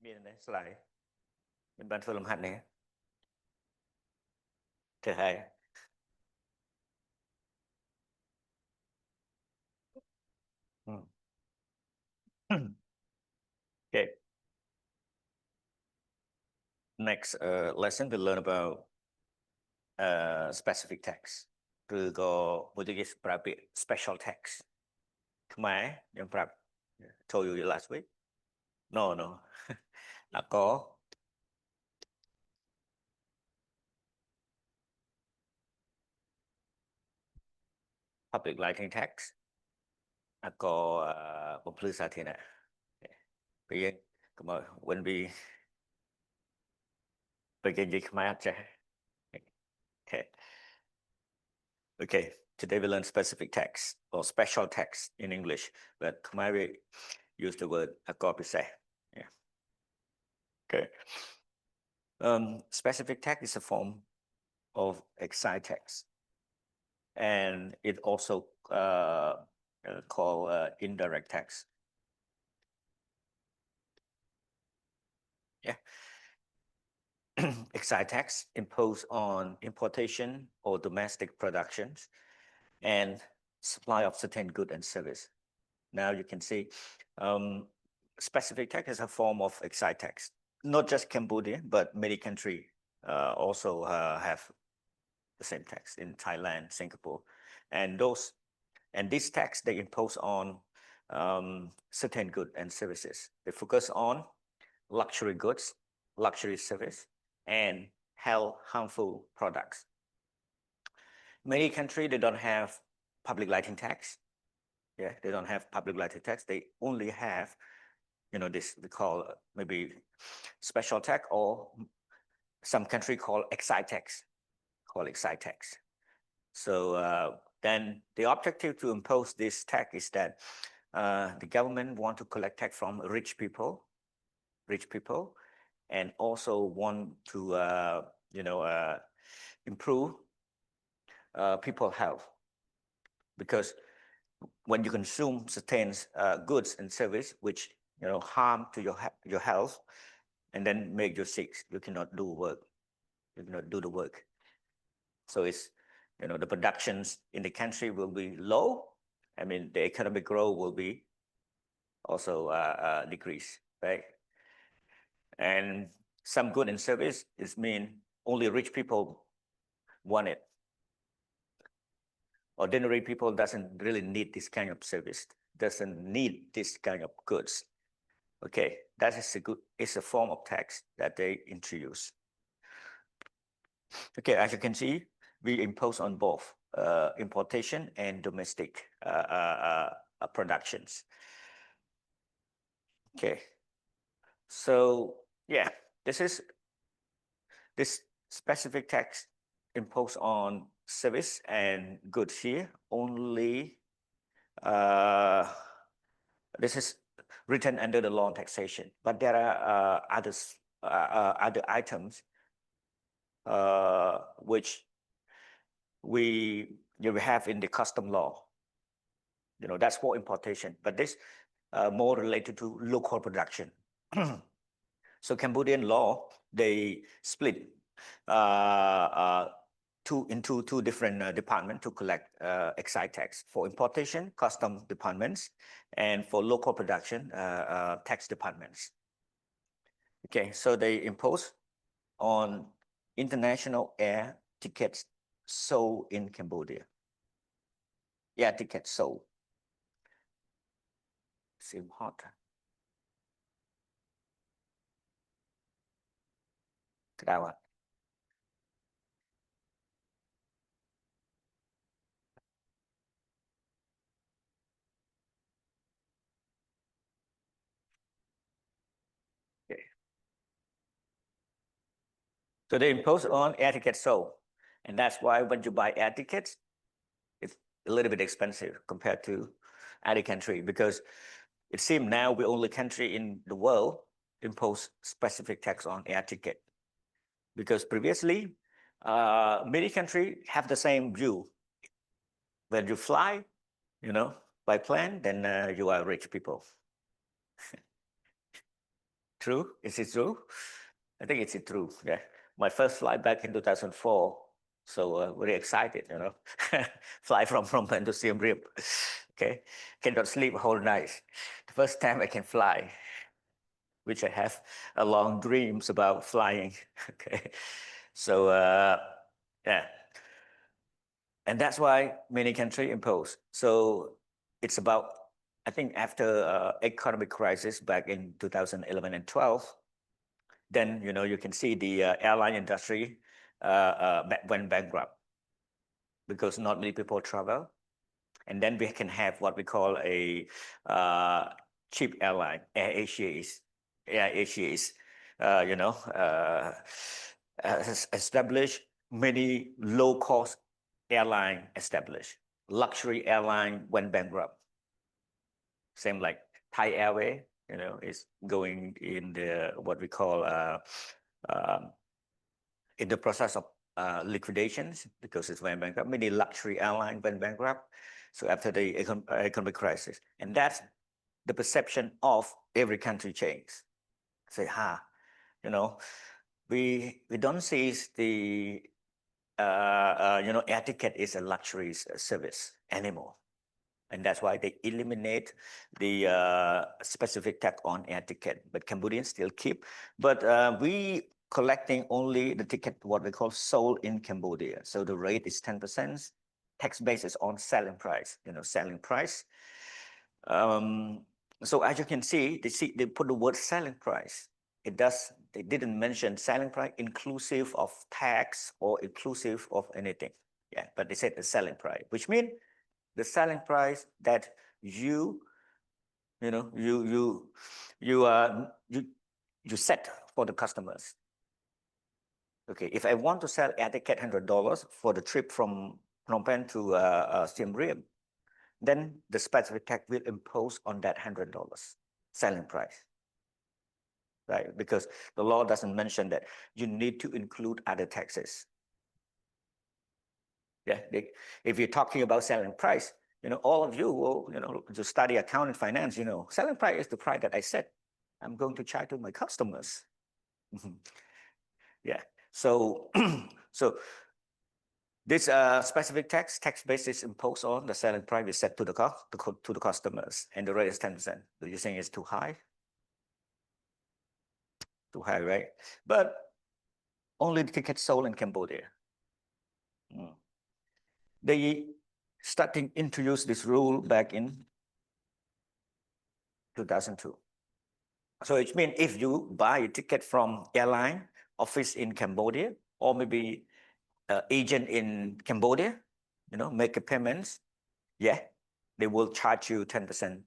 มีในสไลด์เป็นบันทึกลมหัดเนี่ยเธอให้อืม Okay. Next lesson we learn about specific text ឬក៏មួយទៀតគេប្រើពាក្យ special text ខ្មែរខ្ញុំប្រាប់ told you last week no អក public lighting text អកបំភ្លឺសាធារណៈពេលយើងកុំឲ្យ when we ពេលគេនិយាយខ្មែរអត់ចេះ Okay. Okay, today we learn specific text or special text in English, but Khmer we use the word akopise. Yeah. Okay. Specific text is a form of excite text, and it also called indirect text. Yeah. Excite tax imposed on importation or domestic productions and supply of certain goods and service. Now you can see specific tax is a form of excise tax. Not just Cambodia, but many countries also have the same tax in Thailand, Singapore, and this tax they impose on certain goods and services. They focus on luxury goods, luxury service, and health harmful products. Many countries they don't have public lighting tax. Yeah, they don't have public lighting tax. They only have, this we call maybe special tax, or some country call excise tax. So then the objective to impose this tax is that the government want to collect tax from rich people, and also want to improve people's health, because when you consume certain goods and service which harm to your health and then make you sick, you cannot do work. You cannot do the work. So it's the productions in the country will be low. I mean the economic growth will be also decrease, right? And some good and service is mean only rich people want it. Ordinary people doesn't really need this kind of service, doesn't need this kind of goods. Okay, that is it's a form of tax that they introduce. Okay, as you can see, we impose on both importation and domestic productions. Okay, so yeah, this specific tax imposed on service and goods here only. This is written under the law on taxation, but there are other items which we have in the custom law. That's for importation, but this more related to local production. So Cambodian law, they split into two different departments to collect excise tax: for importation, custom departments, and for local production, tax departments. Okay, so they impose on international air tickets sold in Cambodia. Air tickets sold. Seem hot. Cái ạ? Okay. So they impose on air tickets sold, and that's why when you buy air tickets, it's a little bit expensive compared to other country, because it seems now we're only country in the world impose specific tax on air ticket, because previously many countries have the same view. When you fly, by plane, then you are rich people. True? Is it true? I think it's true. Yeah. My first flight back in 2004. So very excited, Fly from Phnom Penh to Siem Reap. Okay. Cannot sleep a whole night. The first time I can fly, which I have a long dreams about flying. Okay. So yeah. And that's why many countries impose. So it's about, I think after economic crisis back in 2011 and 12, then you can see the airline industry went bankrupt because not many people travel. And then we can have what we call a cheap airline. Air Asia is has established many low-cost airline established. Luxury airline went bankrupt. Same like Thai Airway, is going in the what we call in the process of liquidations because it's went bankrupt. Many luxury airlines went bankrupt. So after the economic crisis, and that's the perception of every country changes. Say, we don't see the air ticket is a luxury service anymore. And that's why they eliminate the specific tax on air ticket, but Cambodians still keep. But we collecting only the ticket, what we call sold in Cambodia. So the rate is 10%. Tax basis on selling price, selling price. So as you can see, they put the word selling price. They didn't mention selling price inclusive of tax or inclusive of anything. Yeah, but they said the selling price, which means the selling price that you set for the customers. Okay, if I want to sell air ticket $100 for the trip from Phnom Penh to Siem Reap, then the specific tax will impose on that $100 selling price, right? Because the law doesn't mention that you need to include other taxes. Yeah, if you're talking about selling price, all of you will, to study accounting finance, selling price is the price that I set. I'm going to charge to my customers. Yeah. So, so this specific tax basis imposed on the selling price is set to the customers, and the rate is 10%. Do you think it's too high? Too high, right? But only the tickets sold in Cambodia. They starting introduce this rule back in 2002. So it means if you buy a ticket from airline office in Cambodia, or maybe agent in Cambodia, make a payments, yeah, they will charge you 10%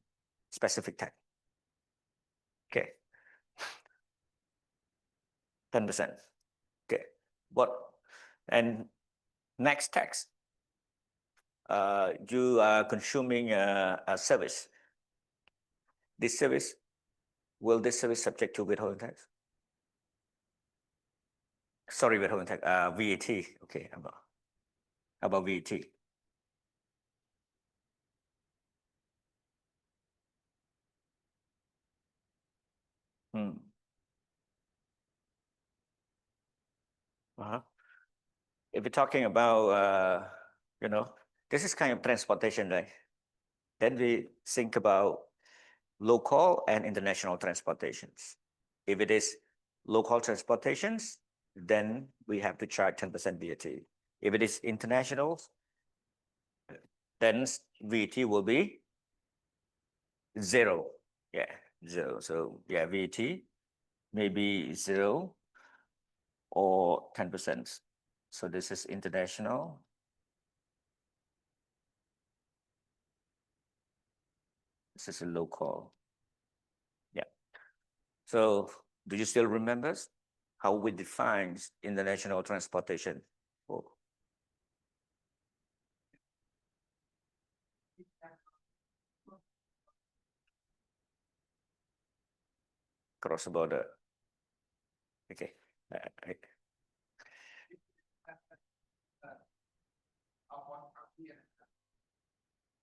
specific tax. Okay, 10%. Okay, and next tax, you are consuming a service. Will this service subject to withholding tax? Sorry, withholding tax, VAT. Okay, about VAT. If we're talking about, this is kind of transportation, right? Then we think about local and international transportations. If it is local transportations, then we have to charge 10% VAT. If it is international, then VAT will be zero. Yeah, zero. So yeah, VAT maybe zero or 10%. So this is international. This is a local. Yeah. So do you still remember how we define international transportation? Oh. Cross border. Okay.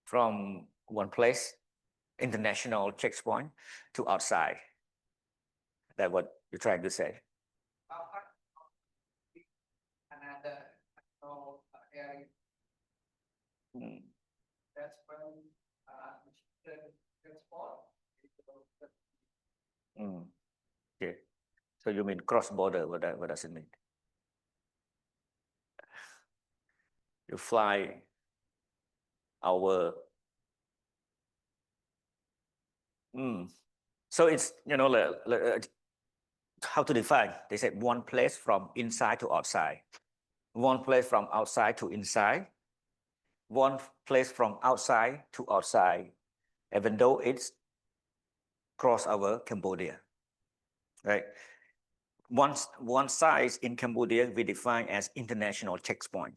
From one place, international checkpoint, to outside. That's what you're trying to say. Another area. That's when transport. Okay. So you mean cross-border? What does it mean? You fly our. So it's, you know, how to define? They said one place from inside to outside, one place from outside to inside, one place from outside to outside, even though it's cross over Cambodia, right? One side in Cambodia we define as international checkpoint.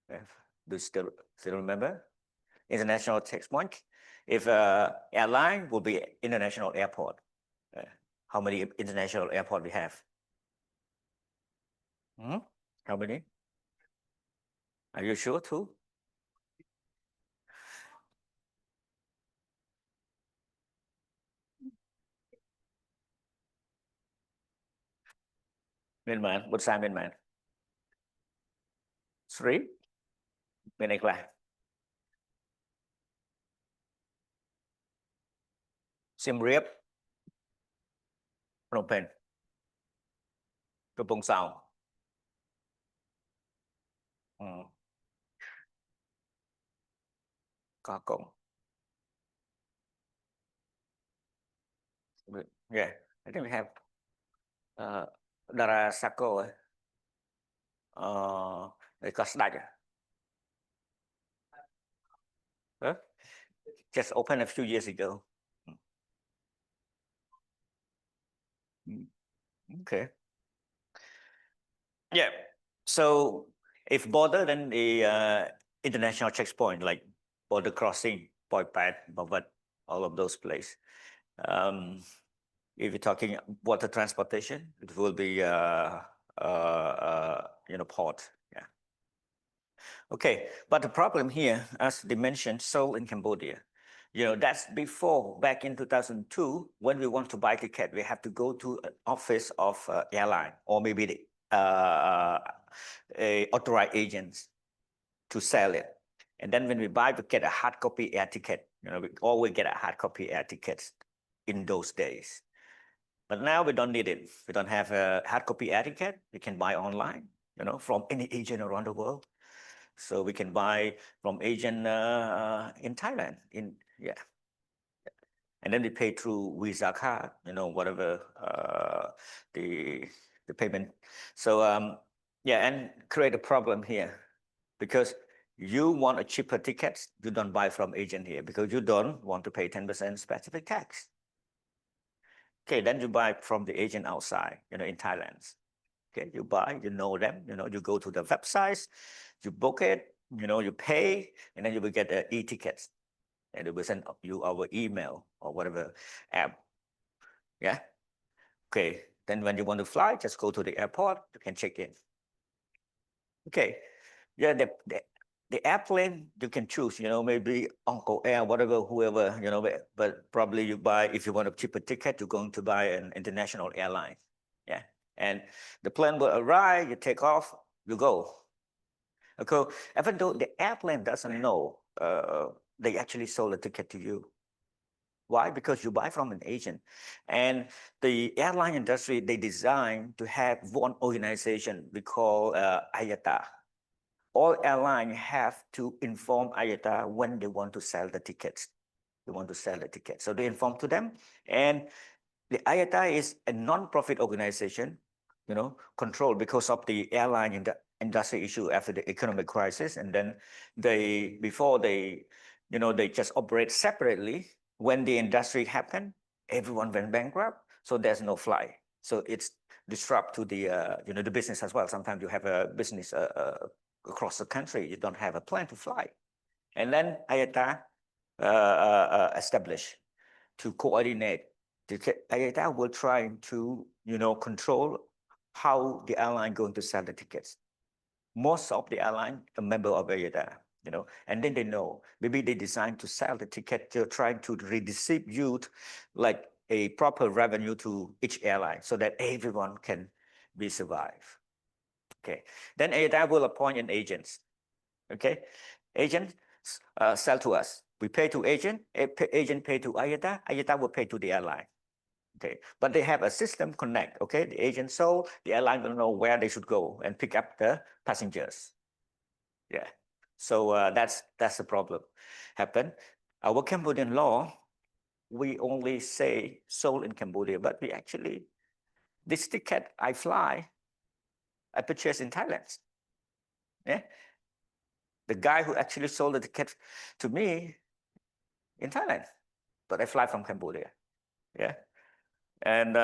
Do you still remember? International checkpoint. If airline will be international airport. How many international airport we have? How many? Are you sure too? Miền Mạn, what side Miền Mạn? 3. Bên này là Siem Reap, Phnom Penh, Kampong Sao. Có Cộng. Yeah, I think we have Dara Sako. Just opened a few years ago. Okay. Yeah. So if border, then the international checkpoint like border crossing, Poi Pat, Bavat, all of those places. If you're talking water transportation, it will be port. Yeah. Okay, but the problem here, as they mentioned, Seoul in Cambodia. That's before, back in 2002, when we want to buy ticket, we have to go to an office of airline or maybe the authorized agents to sell it. And then when we buy, we get a hard copy air ticket. We always get a hard copy air tickets in those days. But now we don't need it. We don't have a hard copy air ticket. We can buy online, from any agent around the world. So we can buy from agent in Thailand. And then we pay through Visa card, whatever the payment. So and create a problem here because you want a cheaper ticket, you don't buy from agent here because you don't want to pay 10% specific tax. Okay, then you buy from the agent outside, in Thailand. Okay, you buy, you know them, you go to the websites, you book it, you pay, and then you will get the e-tickets. And it will send you our email or whatever app. Yeah. Okay. Then when you want to fly, just go to the airport. You can check in. Okay. Yeah. The airplane you can choose. Maybe Uncle Air, whatever, whoever. But probably you buy, if you want a cheaper ticket, you're going to buy an international airline. Yeah. And the plane will arrive. You take off. You go. Okay. Even though the airplane doesn't know. They actually sold a ticket to you. Why? Because you buy from an agent. And the airline industry, they designed to have one organization we call IATA. All airlines have to inform IATA when they want to sell the tickets. They want to sell the tickets. So they inform to them. And the IATA is a non-profit organization, controlled because of the airline in the industry issue after the economic crisis. And then before they just operate separately. When the industry happened, everyone went bankrupt. So there's no flight. So it's disrupt to the, the business as well. Sometimes you have a business across the country. You don't have a plan to fly. And then IATA established to coordinate. IATA will try to, control how the airline going to sell the tickets. Most of the airline a member of IATA, and then they know maybe they design to sell the ticket. They're trying to redistribute like a proper revenue to each airline so that everyone can be survive. Okay, then IATA will appoint an agent. Okay, agent sell to us. We pay to agent, agent pay to IATA, IATA will pay to the airline. Okay, but they have a system connect. Okay, the agent sold, the airline will know where they should go and pick up the passengers. Yeah, so that's the problem happen. Our Cambodian law, we only say sold in Cambodia, but we actually, this ticket I fly, I purchased in Thailand. Yeah, the guy who actually sold the ticket to me in Thailand, but I fly from Cambodia. Yeah, and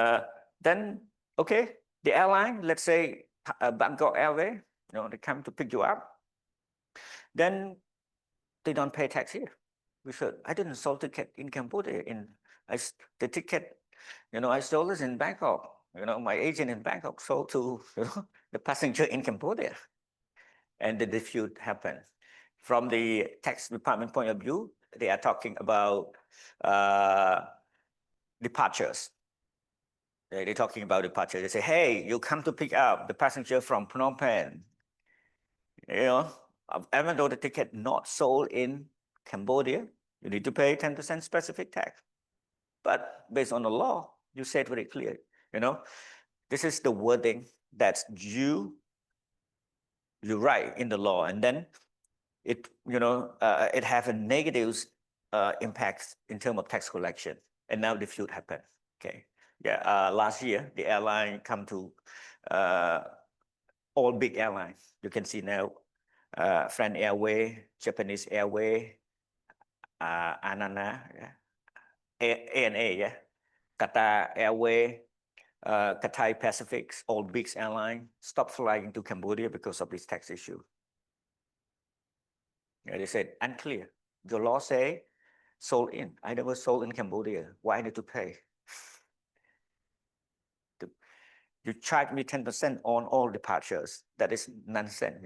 then okay, the airline, let's say Bangkok Airways, they come to pick you up, then they don't pay tax here. We said, I didn't sell ticket in Cambodia. The ticket, I sold it in Bangkok. My agent in Bangkok sold to the passenger in Cambodia, and the dispute happened. From the tax department point of view, they are talking about departures. They're talking about departure. They say, hey, you come to pick up the passenger from Phnom Penh. Even though the ticket not sold in Cambodia, you need to pay 10% specific tax. But based on the law, you said very clear, this is the wording that you write in the law, and then it, it have a negative impact in terms of tax collection. And now the feud happened. Okay, yeah. Last year, the airline come to all big airlines. You can see now, French Airways, Japanese Airways, ANA, ANA, yeah, Qatar Airways, Cathay Pacific, all big airlines stopped flying to Cambodia because of this tax issue. Yeah, they said, unclear. The law say sold in. I never sold in Cambodia. Why I need to pay? You charge me 10% on all departures. That is nonsense,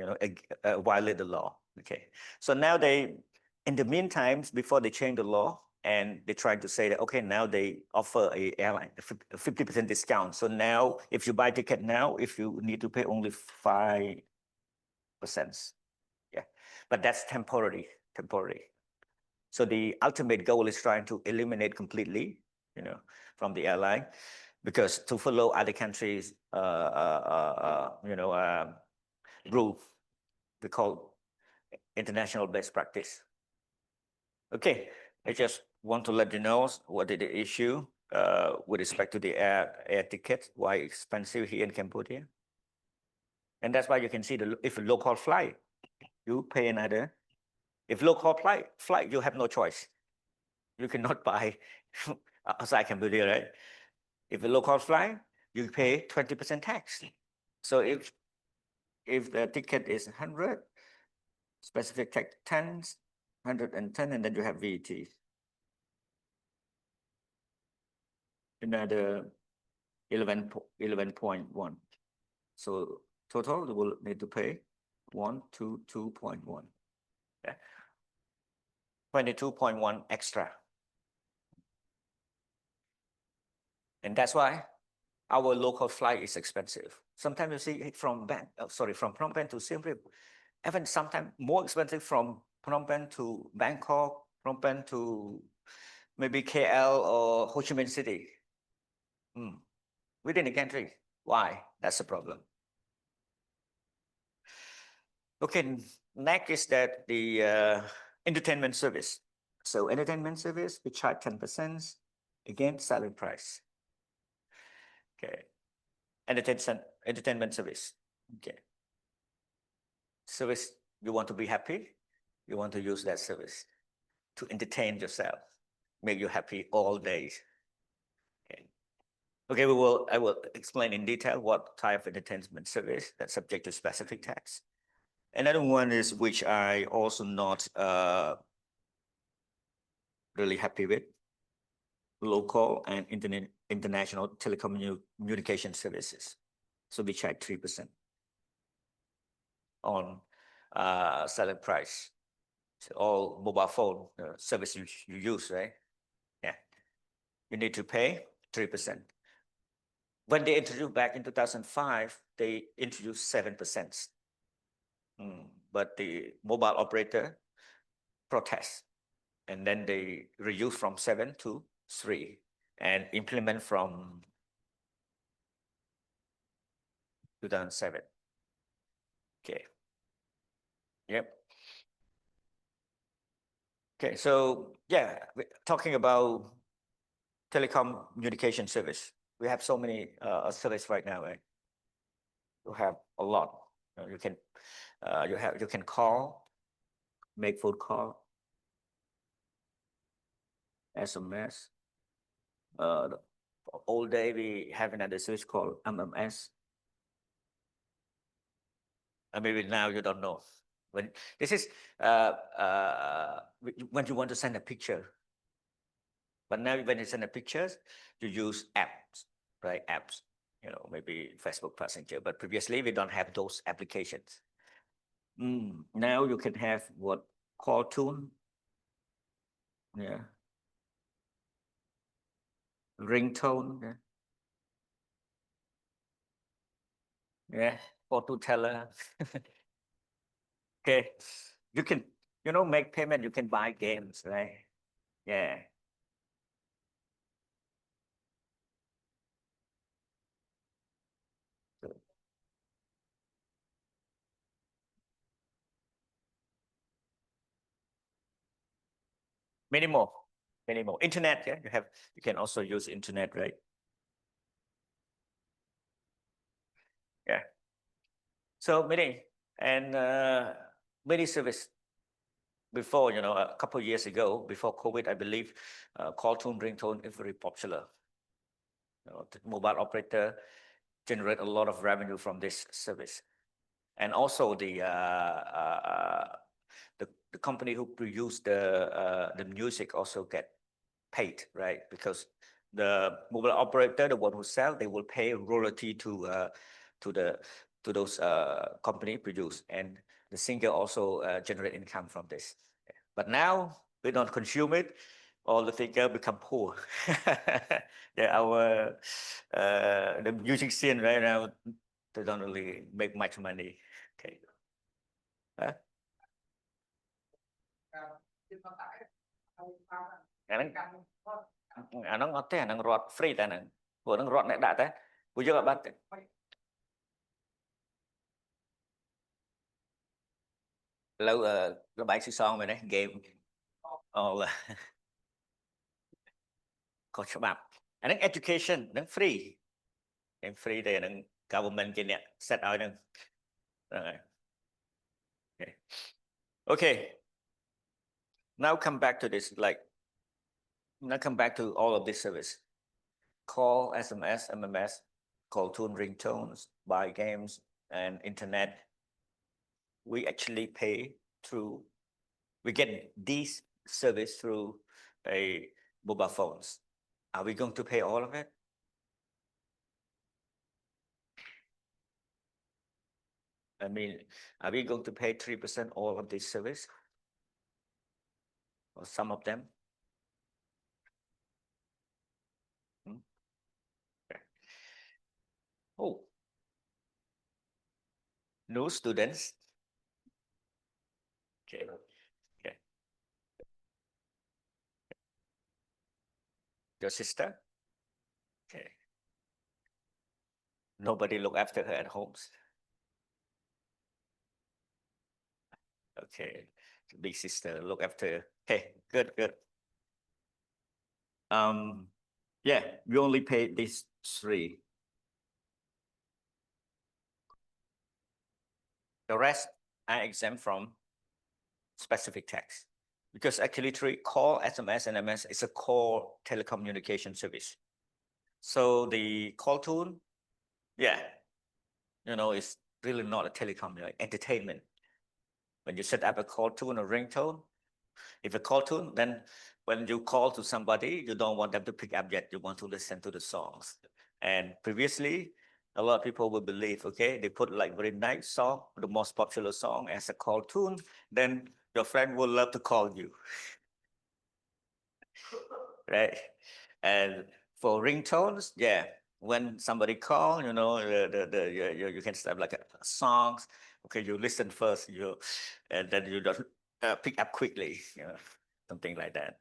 violate the law. Okay. So now in the meantime, before they change the law, and they try to say that, okay, now they offer a airline a 50% discount. So now if you buy ticket now, if you need to pay only 5%. Yeah, but that's temporary. So the ultimate goal is trying to eliminate completely, from the airline, because to follow other countries, rule, we call international best practice. Okay, I just want to let you know what is the issue with respect to the air ticket, why expensive here in Cambodia. And that's why you can see if a local flight, you pay another. If local flight, you have no choice. You cannot buy outside Cambodia, right? If a local flight, you pay 20% tax. So if the ticket is 100, specific tax 10, 110, and then you have VAT. Another 11.1. So total, you will need to pay 122.1. Yeah. 22.1 extra. And that's why our local flight is expensive. Sometimes you see it from Phnom Penh to Siem Reap, even sometimes more expensive from Phnom Penh to Bangkok, Phnom Penh to maybe KL or Ho Chi Minh City. Within the country. Why? That's the problem. Okay, next is that the entertainment service. So entertainment service, we charge 10%, again, selling price. Okay, entertainment service. Okay, service, you want to be happy, you want to use that service to entertain yourself, make you happy all days. Okay, I will explain in detail what type of entertainment service that's subject to specific tax. Another one is which I also not really happy with, local and international telecommunication services. So we charge 3% on selling price. So all mobile phone service you use, right? Yeah. you need to pay 3%. When they introduced back in 2005, they introduced 7%. But the mobile operator protests, and then they reduce from 7 to 3 and implement from 2007. Okay. Yep. Okay, so yeah, talking about telecom communication service, we have so many service right now, right? You have a lot. You can you can call, make phone call, SMS. All day we have another service called MMS. Maybe now you don't know. When this is when you want to send a picture. But now when you send a pictures, you use apps, right? Apps, maybe Facebook Messenger. But previously we don't have those applications. Now you can have what call tune, yeah, ringtone, yeah, auto teller. Okay, you can make payment. You can buy games, right? Yeah. Many more. Internet, yeah, you can also use internet, right? Yeah. So many service before, a couple of years ago, before COVID, I believe call tone, ringtone is very popular. The mobile operator generate a lot of revenue from this service, and also the company who produce the music also get paid, right? Because the mobile operator, the one who sell, they will pay royalty to those company produce, and the singer also generate income from this. But now we don't consume it, all the singer become poor. Yeah, our the music scene right now, they don't really make much money. Okay. Huh? Nó ngọt thế, nó ngọt free ta nè, vừa nó ngọt này đã thế, vừa giờ bạn lâu nó bảy xí son rồi đấy, game, có cho bạn, nó education, nó free, em free đây, nó government kia nè, set out nè, okay, now come back to this, now come back to all of this service. Call, SMS, MMS, call tune, ringtones, buy games, and internet. We actually pay through, we get these service through a mobile phones. Are we going to pay all of it? I mean, are we going to pay 3% all of this service? Or some of them? Okay. Oh, new students. Okay. Okay. Your sister? Okay. Nobody look after her at home. Okay. Big sister look after. Okay, good. Yeah, we only pay these 3. The rest are exempt from specific tax, because actually call, SMS, and MS is a core telecommunication service. So the call tune, yeah, it's really not a telecom, like entertainment. When you set up a call tune or ringtone, if a call tune, then when you call to somebody, you don't want them to pick up yet. You want to listen to the songs. And previously, a lot of people will believe, okay, they put like very nice song, the most popular song as a call tune, then your friend will love to call you. Right? And for ringtones, yeah, when somebody call, you know, you can start like a songs. Okay, you listen first, and then you don't pick up quickly, you know, something like that.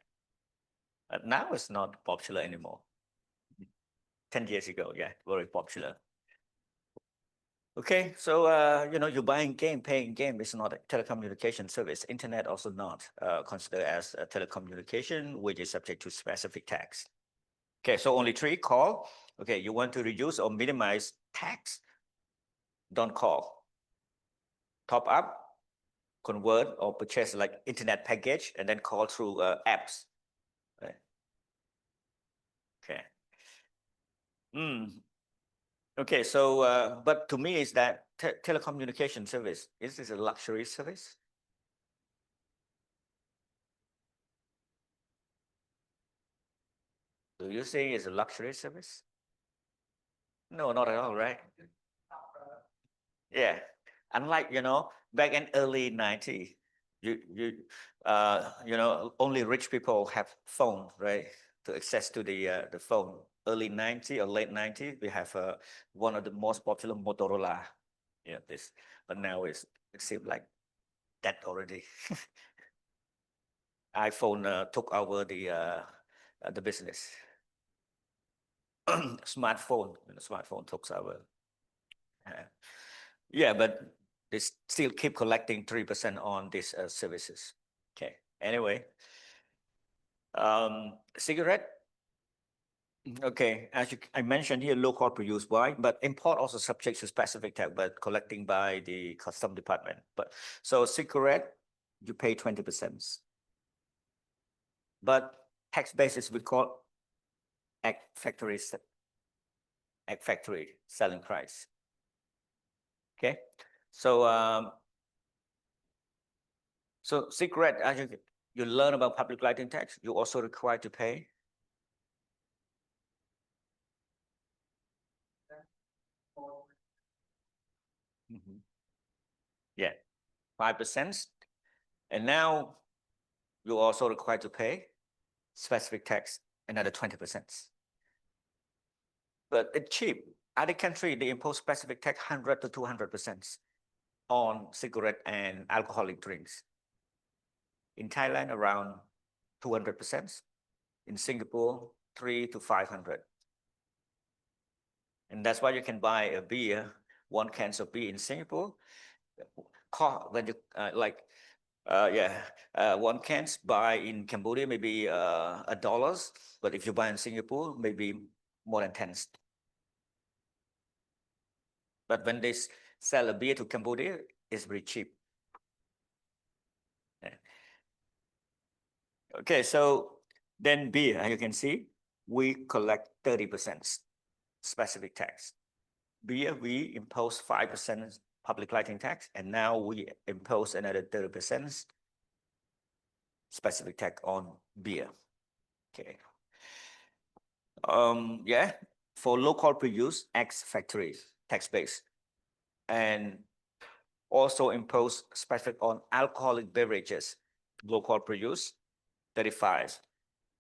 But now it's not popular anymore. 10 years ago, yeah, very popular. Okay, so you know, you're buying game, paying game is not a telecommunication service. Internet also not considered as a telecommunication, which is subject to specific tax. Okay, so only three: call. Okay, you want to reduce or minimize tax, don't call. Top up, convert or purchase like internet package, and then call through apps. Right. Okay. Okay, so but to me is that telecommunication service, is this a luxury service? Do you say it's a luxury service? No, not at all, right? Yeah. Unlike, you know, back in early 90s, you know, only rich people have phone, right? To access to the phone. Early 90s or late 90s, we have one of the most popular Motorola. Yeah, this, but now it seems like that already. iPhone took over the business. Smartphone, you know, smartphone took over. Yeah, but they still keep collecting 3% on these services. Okay. Anyway, cigarette. Okay, as I mentioned here, local produce. Why? But import also subject to specific tax, but collecting by the custom department. But so cigarette, you pay 20%. But tax basis we call egg factory selling price. Okay, so so cigarette, as you learn about public lighting tax, you also required to pay. Yeah, 5%. And now you also required to pay specific tax, another 20%. But it's cheap. Other country, they impose specific tax 100 to 200% on cigarette and alcoholic drinks. In Thailand, around 200%. In Singapore, 3 to 500. And that's why you can buy a beer, one can of beer in Singapore. When you one can buy in Cambodia maybe $1, but if you buy in Singapore, maybe more than 10. But when they sell a beer to Cambodia, it's very cheap. Okay, so then beer, as you can see, we collect 30% specific tax. Beer, we impose 5% public lighting tax, and now we impose another 30% specific tax on beer. Okay. Yeah, for local produce, X factories, tax base, and also impose specific on alcoholic beverages, local produce, 35.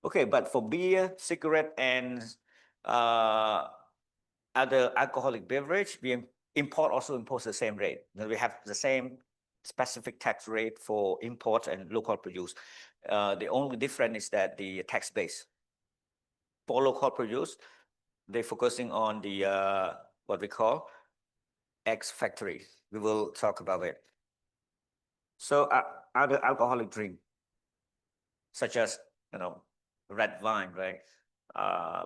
Okay, but for beer, cigarette, and other alcoholic beverage, we import also impose the same rate. We have the same specific tax rate for import and local produce. The only difference is that the tax base. For local produce, they're focusing on the what we call X factory. We will talk about it. So other alcoholic drink, such as, you know, red wine, right?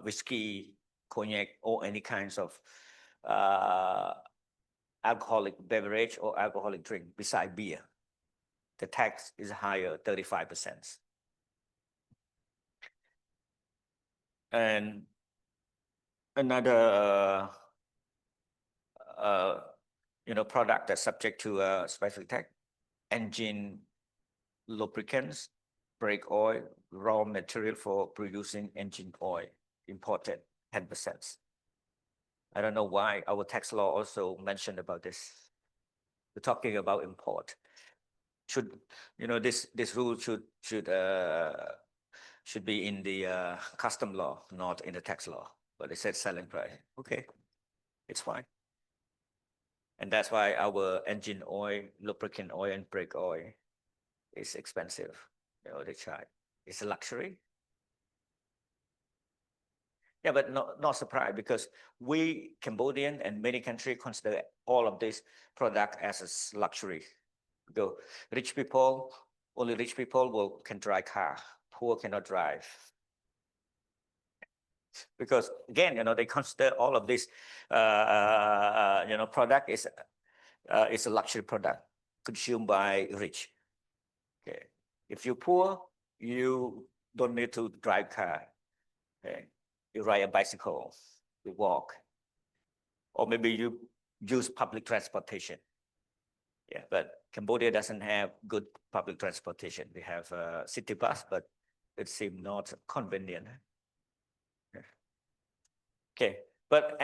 Whiskey, cognac, or any kinds of alcoholic beverage or alcoholic drink beside beer. The tax is higher, 35%. And another you know, product that's subject to special tax, engine lubricants, brake oil, raw material for producing engine oil, imported 10%. I don't know why our tax law also mentioned about this. We're talking about import. Should, you know, this rule should should be in the custom law, not in the tax law. But they said selling price. Okay, it's fine. And that's why our engine oil, lubricant oil, and brake oil is expensive. You know, they charge. It's a luxury. Yeah, but not surprised because we Cambodian and many countries consider all of this product as a luxury. Go rich people, only rich people can drive car. Poor cannot drive. Because again, you know, they consider all of this, you know, product is a luxury product consumed by rich. Okay, if you're poor, you don't need to drive car. Okay, you ride a bicycle, you walk, or maybe you use public transportation. Yeah, but Cambodia doesn't have good public transportation. We have a city bus, but it seems not convenient. Okay, but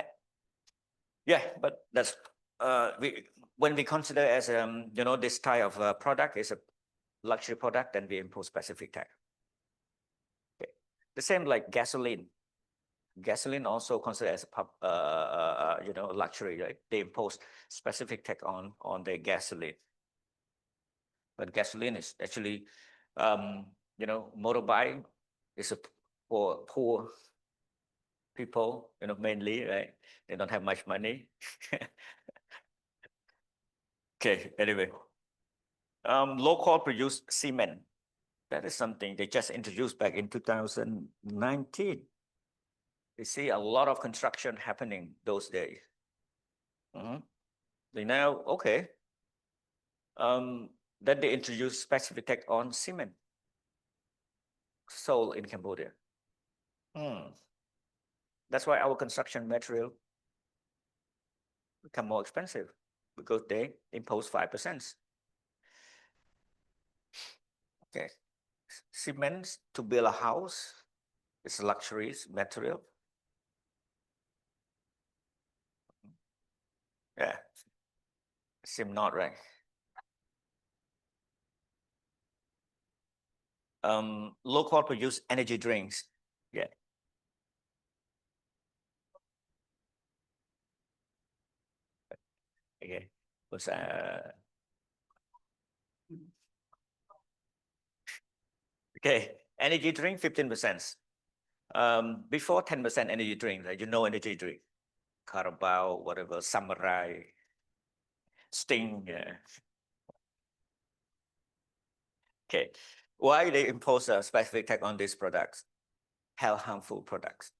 yeah, but that's when we consider as you know, this type of product is a luxury product, then we impose specific tax. Okay, the same like gasoline. Gasoline also considered as a you know, luxury, right? They impose specific tax on the gasoline. But gasoline is actually, you know, motorbike is for poor people, you know, mainly, right? They don't have much money. Okay, anyway. Local produced cement. That is something they just introduced back in 2019. You see a lot of construction happening those days. They now, okay. Then they introduced specific tax on cement sold in Cambodia. That's why our construction material become more expensive because they impose 5%. Okay, cement to build a house is luxury material. Yeah, seem not right. Local produced energy drinks. Yeah. Okay. Was okay. Energy drink 15%. Before 10% energy drink, like, you know, energy drink, Carabao, whatever, Samurai, Sting. Yeah. Okay. Why they impose a specific tax on these products? Health harmful products.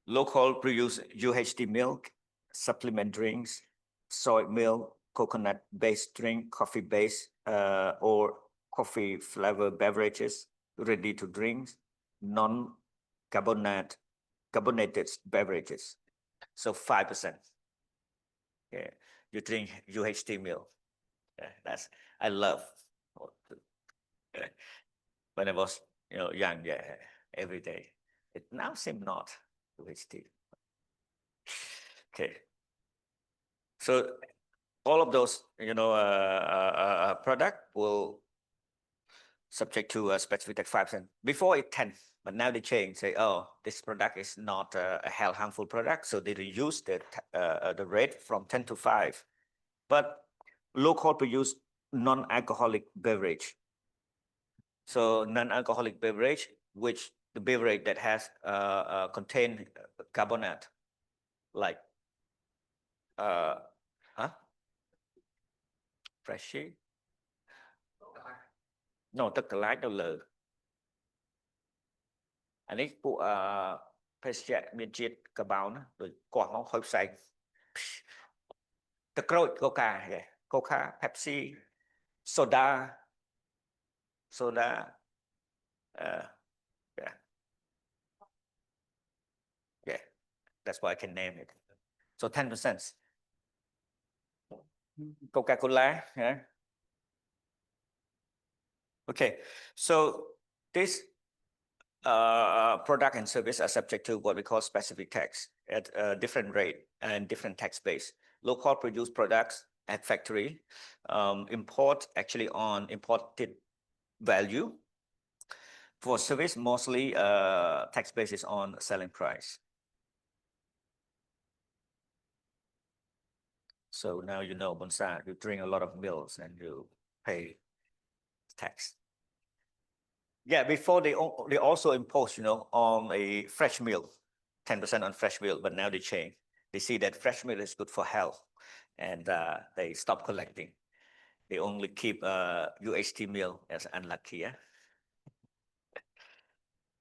Local produced UHT milk, supplement drinks, soy milk, coconut-based drink, coffee-based or coffee-flavored beverages, ready to drink, non-carbonated beverages. So 5%. Yeah, you drink UHT milk. Yeah, that's I love. When I was, you know, young, yeah, every day. It now seems not UHT. Okay. So all of those, you know, product will subject to a specific tax 5%. Before it 10, but now they change, say, oh, this product is not a health harmful product, so they reduce the rate from 10 to 5. But local produce non-alcoholic beverage. So non-alcoholic beverage, which the beverage that has contain carbonate, like Freshie? No, tức là lái đâu lờ. อันนี้พวกភេសជ្ជៈមានជាតិកាបោនដូចកោះមកហុយផ្សែងទឹកក្រូចកូកា Pepsi, soda, yeah. Yeah, that's why I can name it. So 10%. Coca-Cola, yeah. Okay, so this product and service are subject to what we call specific tax at a different rate and different tax base. Local produced products at factory import actually on imported value For service, mostly tax basis on selling price. So now you know, Bonsa, you drink a lot of milk and you pay tax. Yeah, before they also impose, you know, on a fresh milk, 10% on fresh milk, but now they change. They see that fresh milk is good for health, and they stop collecting. They only keep UHT milk as unlucky. Yeah.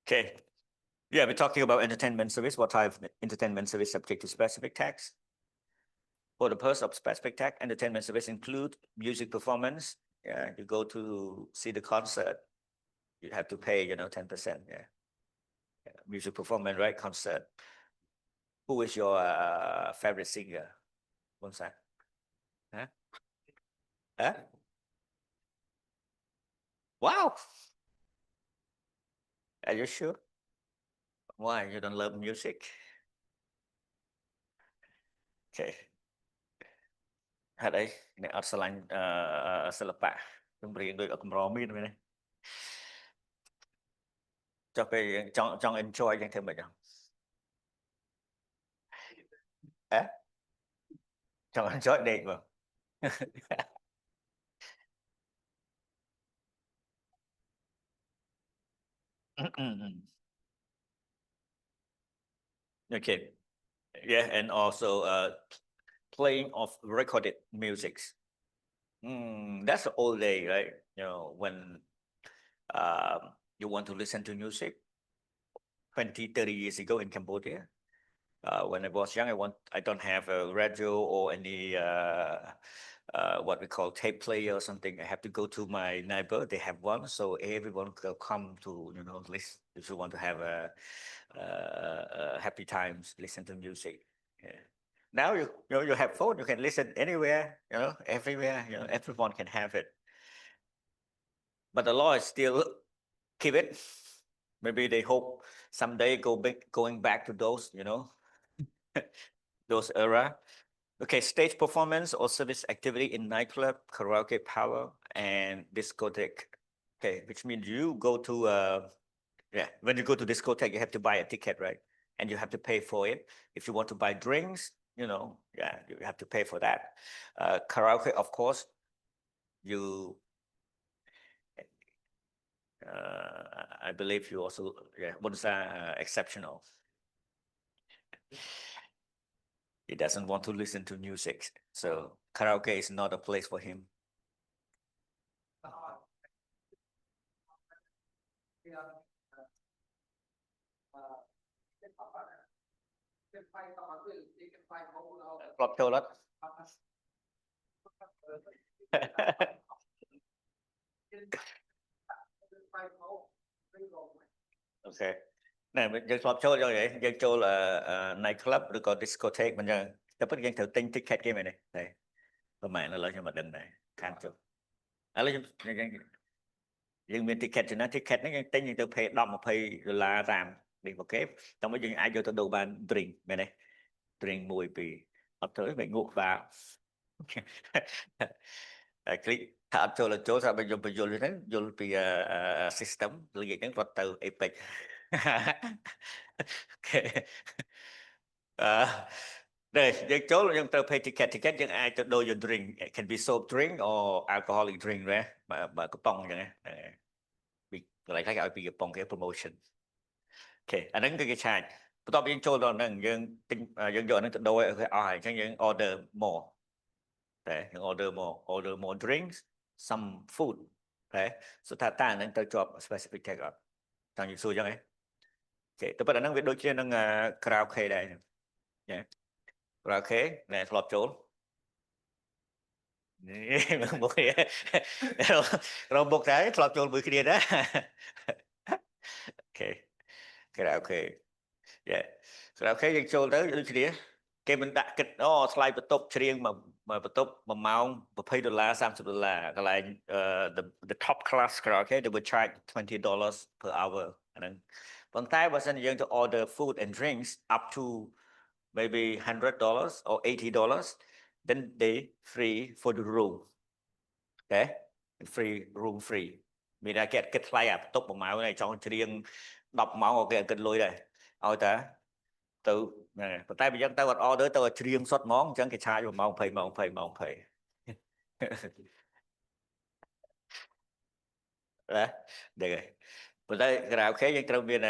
Okay. Yeah, we're talking about entertainment service. What type of entertainment service subject to specific tax? For the purpose of specific tax, entertainment service include music performance. Yeah, you go to see the concert, you have to pay, you know, 10%. Yeah. Music performance, right? Concert. Who is your favorite singer? What's that? Huh? Huh? Wow. Are you sure? Why you don't love music? Okay. ហេតុអីអ្នកអត់ស្រឡាញ់សិល្បៈចម្រៀងដូចអត់កម្រមានមែនទេចុះពេលយើងចង់ enjoy យ៉ាងធ្វើម៉េចហ៎ចង់ enjoy ដេកមក Okay. Yeah, and also playing of recorded music. That's the old day, right? You know, when you want to listen to music 20, 30 years ago in Cambodia. When I was young, I don't have a radio or any what we call tape player or something. I have to go to my neighbor. They have one, so everyone will come to, you know, listen if you want to have a happy times, listen to music. Yeah. Now you have phone, you can listen anywhere, you know, everywhere. You know, everyone can have it. But the law is still keep it. Maybe they hope someday going back to those, you know, those era. Okay, stage performance or service activity in nightclub, karaoke, power, and discotheque. Okay, which means you go to yeah, when you go to discotheque, you have to buy a ticket, right? And you have to pay for it. If you want to buy drinks, you know, yeah, you have to pay for that. Karaoke, of course, you I believe you also, yeah, what is that exceptional? He doesn't want to listen to music, so karaoke is not a place for him. Flop toilet. Okay. Nè,យើងធ្លាប់ចូលយ៉ាងនេះយើងចូលnight club ឬក៏ discotheque មិនចឹងតែពិតយើងត្រូវទិញ ticket គេមែនទេប្រហែលឥឡូវខ្ញុំមិនដឹងដែរខានចុះឥឡូវយើងមាន ticket ចំណា ticket ហ្នឹងយើងទិញយើងទៅ pay $10-20តាមនេះមកគេតាមយើងអាចយកទៅដូរបាន drink មែនទេ drink 1 2អត់ទៅមិនងក់ក្បាលคลิกថាអត់ចូលចូលថាបើខ្ញុំបញ្យល់ហ្នឹងយល់ពី system លេខហ្នឹងគាត់ទៅ Apex យើងចូលយើងត្រូវ pay ticket យើងអាចទៅដូរយក drink it can be soft drink or alcoholic drink ណាបើកំប៉ុងអញ្ចឹងពីកន្លែងខ្លះគេឲ្យពីកំប៉ុងគេ promotion អូខេអាហ្នឹងគឺគេឆាចបន្ទាប់យើងចូលដល់ហ្នឹងយើងទិញយើងយកអាហ្នឹងទៅដូរឲ្យគេអស់ហើយអញ្ចឹងយើង order more តែយើង order more drinks some food តែសុទ្ធតែអាហ្នឹងទៅជាប់ specific tax អត់ចង់និយាយសួរអញ្ចឹងហ៎អូខេតែប៉ុន្តែអាហ្នឹងវាដូចជានឹង karaoke ដែរចា karaoke ណែធ្លាប់ចូលនេះមករំបុកដែរធ្លាប់ចូលមួយគ្នាដែរអូខេ karaoke យ៉ា karaoke យើងចូលទៅដូចគ្នាគេមិនដាក់គិតអូថ្លៃបន្ទប់ច្រៀងបន្ទប់1ម៉ោង$20 $30 កន្លែងthe top class karaoke they would charge $20 per hour អាហ្នឹងប៉ុន្តែបើសិនយើងទៅ order food and drinks up to maybe $100 or $80 then they free for the room okay free room free មានតែគេគិតថ្លៃអាបន្ទប់1 ម៉ោងនេះចង់ច្រៀង10 ម៉ោងគេអត់គិតលុយដែរឲ្យតែទៅប៉ុន្តែបើយើងទៅអត់ order ទៅច្រៀងសុទ្ធហ្មងអញ្ចឹងគេឆាយ1 ម៉ោង 20 ម៉ោង 20 ម៉ោង 20 ណាហ្នឹងហើយប៉ុន្តែក្រៅអូខេយើងត្រូវមាន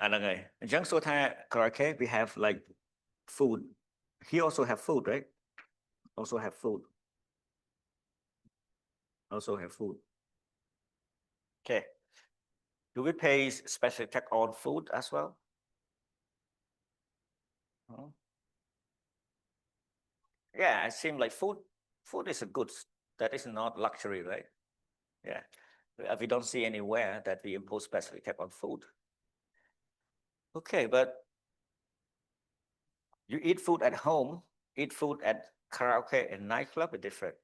អាហ្នឹងហើយអញ្ចឹងសួរថាក្រៅអូខេ we have like food he also have food right also have food okay do we pay special tax on food as well yeah it seems like food is a good that is not luxury right yeah we don't see anywhere that we impose special tax on food okay but you eat food at home eat food at karaoke and nightclub is different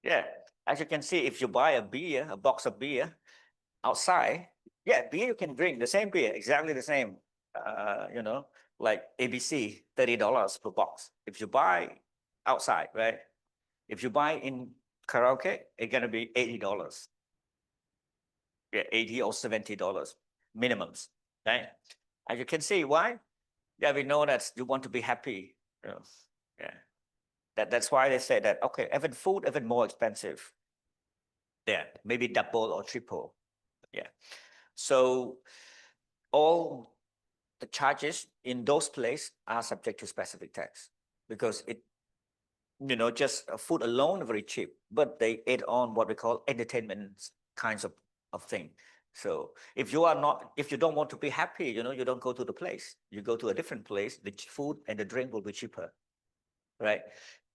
yeah as you can see if you buy a box of beer outside yeah beer you can drink the same beer exactly the same you know like ABC $30 per box if you buy outside right if you buy in karaoke it's gonna be $80 yeah 80 or $70 minimums right as you can see why yeah we know that you want to be happy you know? Yeah that's why they say that okay even food even more expensive yeah maybe double or triple yeah so all the charges in those places are subject to specific tax because it you know just food alone very cheap but they add on what we call entertainment kinds of thing so if you don't want to be happy you know you don't go to the place you go to a different place the food and the drink will be cheaper right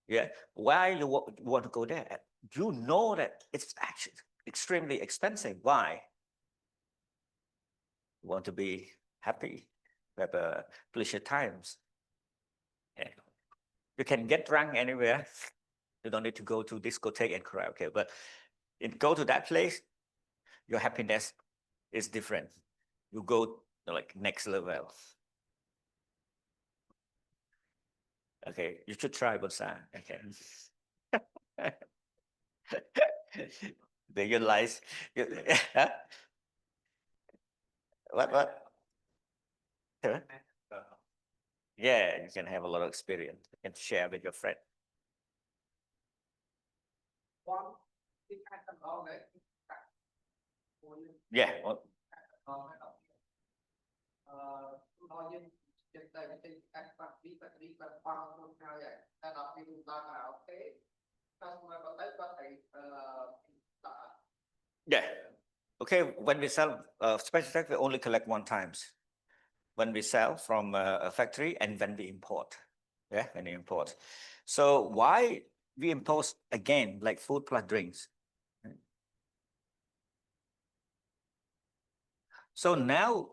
yeah why you want to go there you know that it's actually extremely expensive why you want to be happy have pleasure times yeah. You can get drunk anywhere you don't need to go to discotheque and karaoke but go to that place your happiness is different you go like next level okay you should try Bonsa okay do you like what yeah you can have a lot of experience you can share with your friend yeah yeah okay when we sell special tax we only collect one times when we sell from a factory and when we import yeah when we import so why we impose again like food plus drinks so now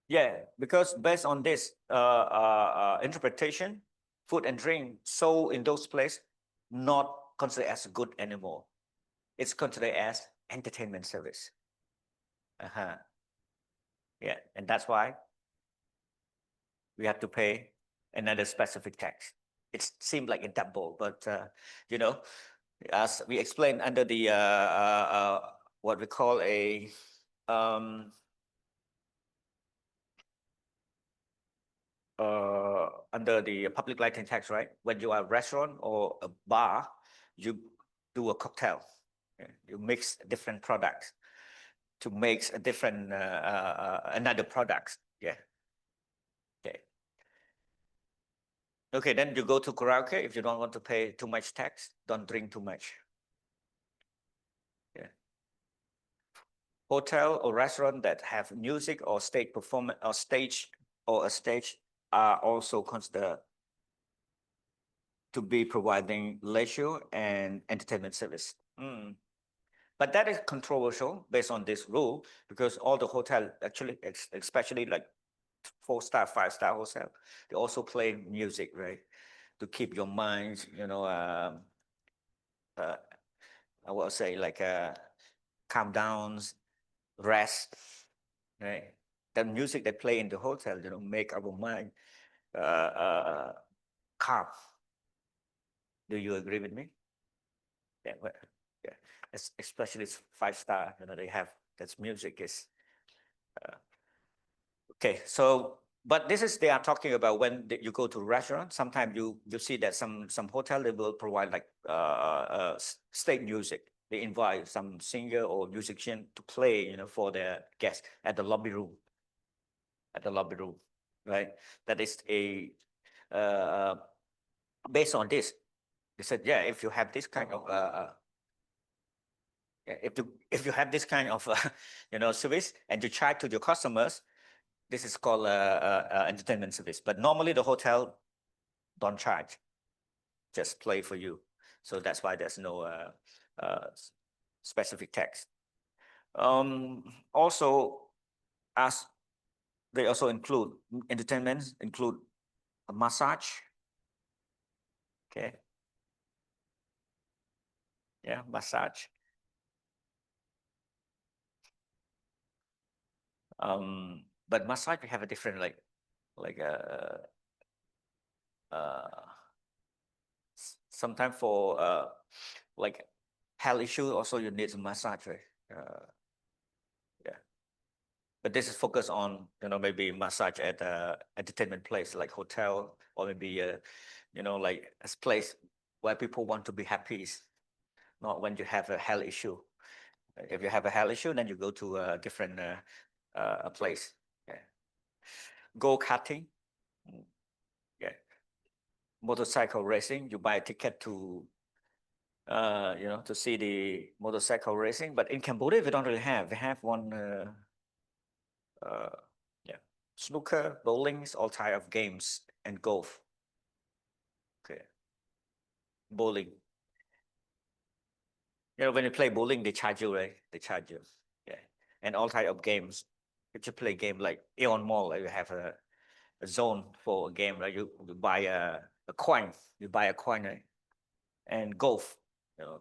yeah because based on this interpretation food and drink sold in those places not considered as good anymore it's considered as entertainment service yeah and that's why we have to pay another specific tax it seemed like a double but you know as we explained under the what we call a under the public license tax, right? When you are a restaurant or a bar, you do a cocktail. You mix different products to make a different another product. Yeah. Okay. Okay, then you go to karaoke. If you don't want to pay too much tax, don't drink too much. Yeah. Hotel or restaurant that have music or stage performance or a stage are also considered to be providing leisure and entertainment service. But that is controversial based on this rule because all the hotel actually, especially like 4-star, 5-star hotel, they also play music, right? To keep your mind, you know, I will say like calm down, rest, right? the music they play in the hotel, make our mind calm. Do you agree with me? Yeah, well, yeah. Especially it's 5-star, they have that music is okay. So, but they are talking about when you go to a restaurant. Sometimes you see that some hotel they will provide like stage music. They invite some singer or musician to play, for their guests at the lobby room. At the lobby room, right? That is based on this. They said, yeah, if you have this kind of if you have this kind of service and you charge to your customers, this is called entertainment service. But normally the hotel don't charge, just play for you. So that's why there's no specific tax. Also, as they also include entertainment, include a massage. Okay. Yeah, massage. But massage we have a different like sometimes for like health issue also you need a massage, right? Yeah, but this is focused on maybe massage at a entertainment place like hotel, or maybe like a place where people want to be happy, not when you have a health issue. If you have a health issue, then you go to a different place. Yeah. Go karting. Yeah. Motorcycle racing. You buy a ticket to to see the motorcycle racing. But in Cambodia, we don't really have. We have one, yeah, snooker, bowling, all type of games, and golf. Okay, bowling. When you play bowling, they charge you, right? They charge you. Yeah, and all type of games. If you play game like Aeon Mall, like you have a zone for a game, right? You buy a coin. You buy a coin, right? And golf.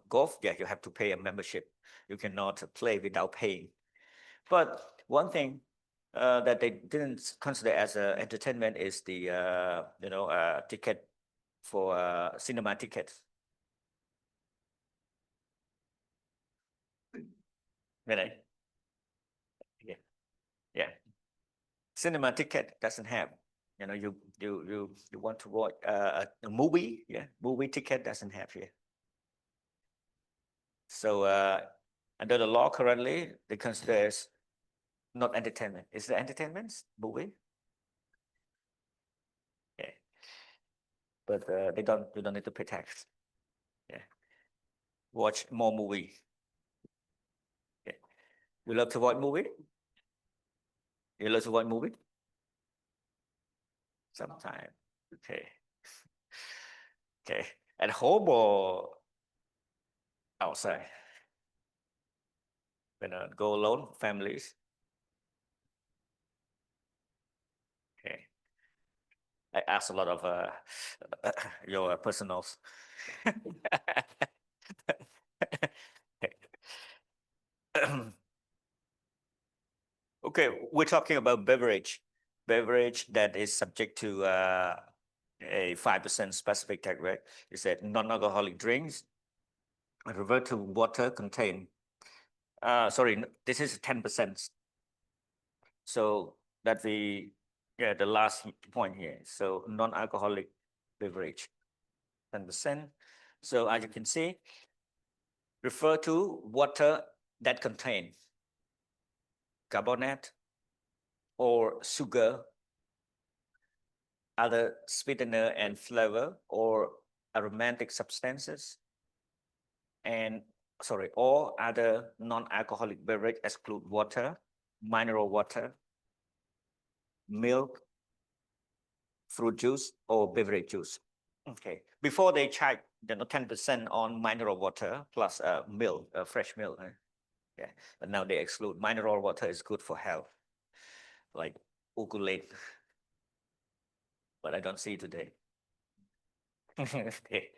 Golf, yeah, you have to pay a membership. You cannot play without paying. But one thing that they didn't consider as entertainment is the ticket for cinema tickets. Really? Yeah, yeah. Cinema ticket doesn't have. You want to watch a movie? Yeah, movie ticket doesn't have here. So under the law currently, they consider as not entertainment. Is the entertainment movie? Yeah. But you don't need to pay tax. Yeah. Watch more movie. Yeah. You love to watch movie? You love to watch movie? Sometime. Okay. Okay. At home or outside? When go alone, families. Okay. I asked a lot of your personals. Okay, we're talking about beverage that is subject to a 5% specific tax rate. It said non-alcoholic drinks revert to water contain. Sorry, this is 10%. So that the last point here. So non-alcoholic beverage, 10%. So as you can see, refer to water that contain carbonate or sugar, other sweetener and flavor or aromatic substances, and or other non-alcoholic beverage exclude water, mineral water, milk, fruit juice, or beverage juice. Okay, before they charge 10% on mineral water plus milk, fresh milk. Yeah, but now they exclude mineral water is good for health, like ukulele, but I don't see today. Okay.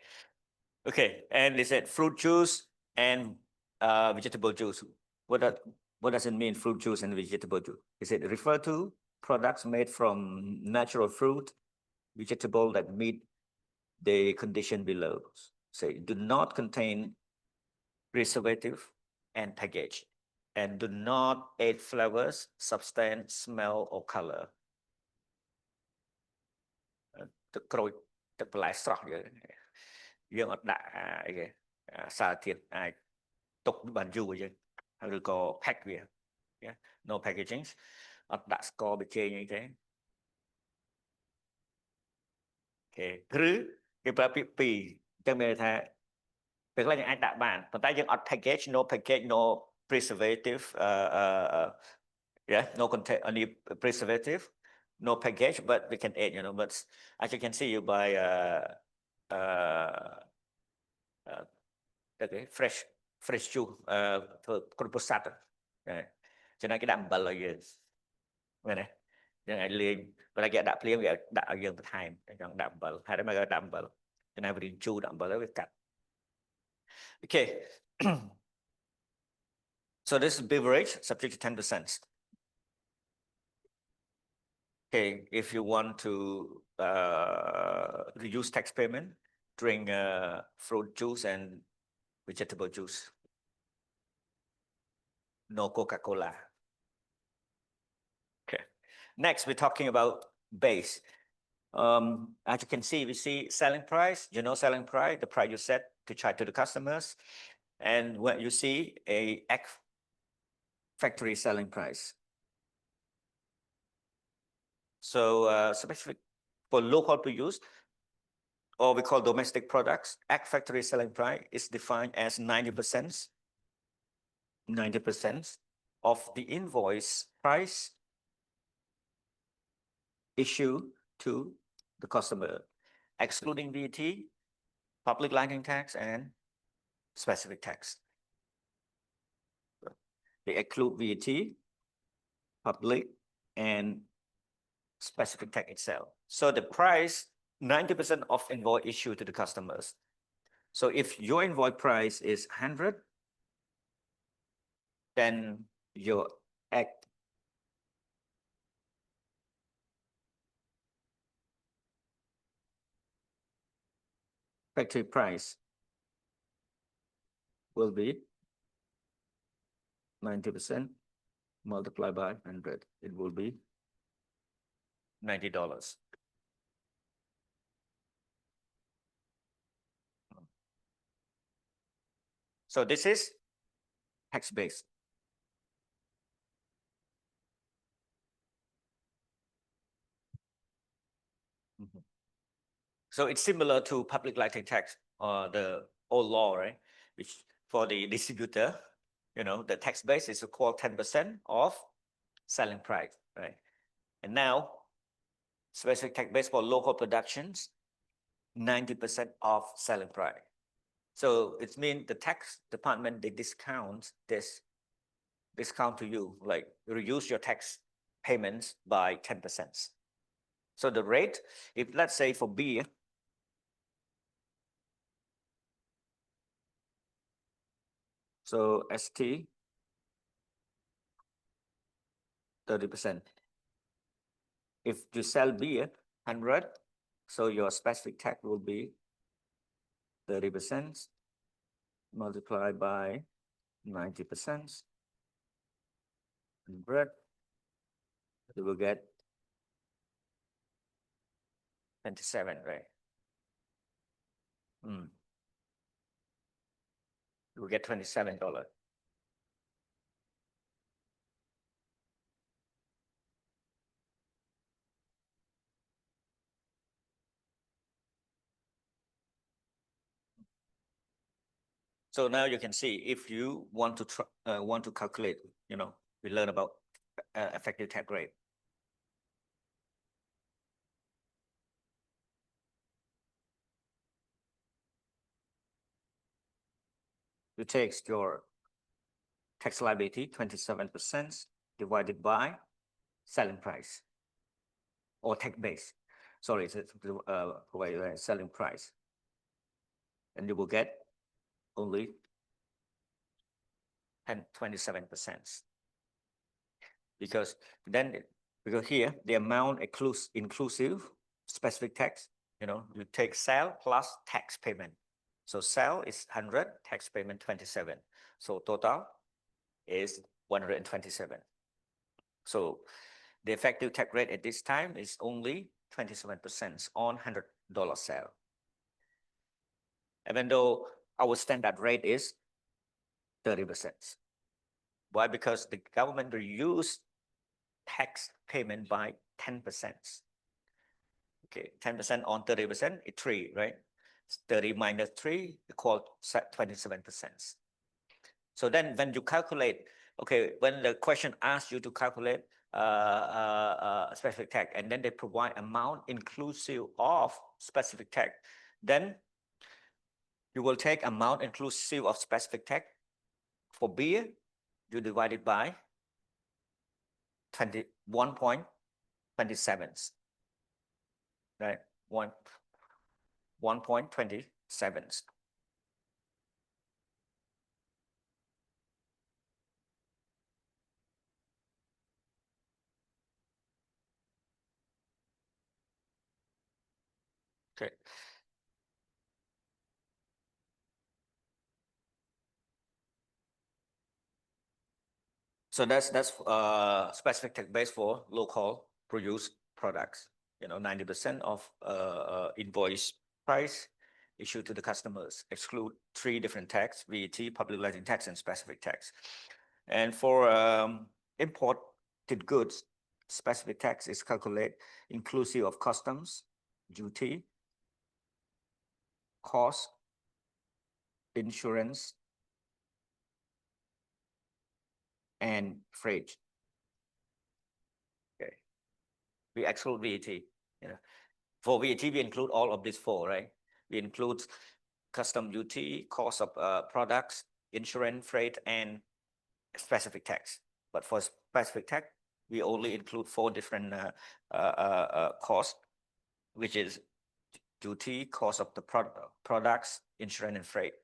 Okay, and they said fruit juice and vegetable juice. What are What does it mean, fruit juice and vegetable juice? Is it refer to products made from natural fruit, vegetable that meet the condition below? Say, do not contain preservative and package, and do not add flavors, substance, smell, or color.ទឹកក្រូចទឹកបន្លែស្រស់យើងអត់ដាក់អីគេសារធាតុអាចទុកបានយូរយើងឬក៏ pack វា no packaging អត់ដាក់ស្ករប៊ីចេងអីទេឬគេប្រើពាក្យពីរអញ្ចឹងមានន័យថាពេលខ្លះយើងអាចដាក់បានប៉ុន្តែយើងអត់ package no package no preservative no contain any preservative no package but we can add but as you can see you buy fresh juice ធ្វើគ្រប់ប្រសាទចំណែកគេដាក់អំបិលឲ្យយើងមែនទេយើងអាចលេងប៉ុន្តែគេដាក់ភ្លាមគេដាក់ឲ្យយើងបន្ថែមចង់ដាក់អំបិលហេតុអីមកគេដាក់អំបិលចំណែកវារៀងជូរដាក់អំបិលទៅវាកាត់ Okay so this is beverage subject to 10%. Okay, if you want to reduce tax payment, drink fruit juice and vegetable juice. No Coca-Cola. Okay. Next, we're talking about base. As you can see, we see selling price. You know selling price, the price you set to charge to the customers, and when you see a factory selling price. So specific for local use, or we call domestic products, factory selling price is defined as 90% of the invoice price issued to the customer, excluding VAT, public license tax, and specific tax. They exclude VAT, public, and specific tax itself. So the price, 90% of invoice issued to the customers. So if your invoice price is 100, then your factory price will be 90% multiplied by 100. It will be $90. So this is tax base. So it's similar to public license tax or the old law, right? Which for the distributor, the tax base is equal 10% of selling price, right? And now, specific tax base for local productions, 90% of selling price. So it means the tax department, they discount to you, like reduce your tax payments by 10%. So the rate, if let's say for beer, so ST 30%. If you sell beer 100, so your specific tax will be 30% multiplied by 90%. 100, you will get 27, right? You will get $27. So now you can see if you want to calculate, we learn about effective tax rate. You take your tax liability 27% divided by selling price or tax base. Sorry, it's selling price, and you will get only 27%. because because here the amount inclusive specific tax, you take sale plus tax payment. So sale is 100, tax payment 27. So total is 127. So the effective tax rate at this time is only 27% on $100 sale. Even though our standard rate is 30%. Why? Because the government reduced tax payment by 10%. Okay, 10% on 30% is 3, right? 30 minus 3 equals 27%. So then when you calculate, okay, when the question asks you to calculate specific tax, and then they provide amount inclusive of specific tax, then you will take amount inclusive of specific tax for beer, you divide it by 1.27, right? 1.27. Okay. So that's specific tax base for local produced products. 90% of invoice price issued to the customers exclude 3 different tax: VAT, public license tax, and specific tax. And for imported goods, specific tax is calculated inclusive of customs, duty, cost, insurance, and freight. Okay. We exclude VAT. For VAT, we include all of these 4, right? We include custom duty, cost of products, insurance, freight, and specific tax. But for specific tax, we only include 4 different costs, which is duty, cost of the products, insurance, and freight.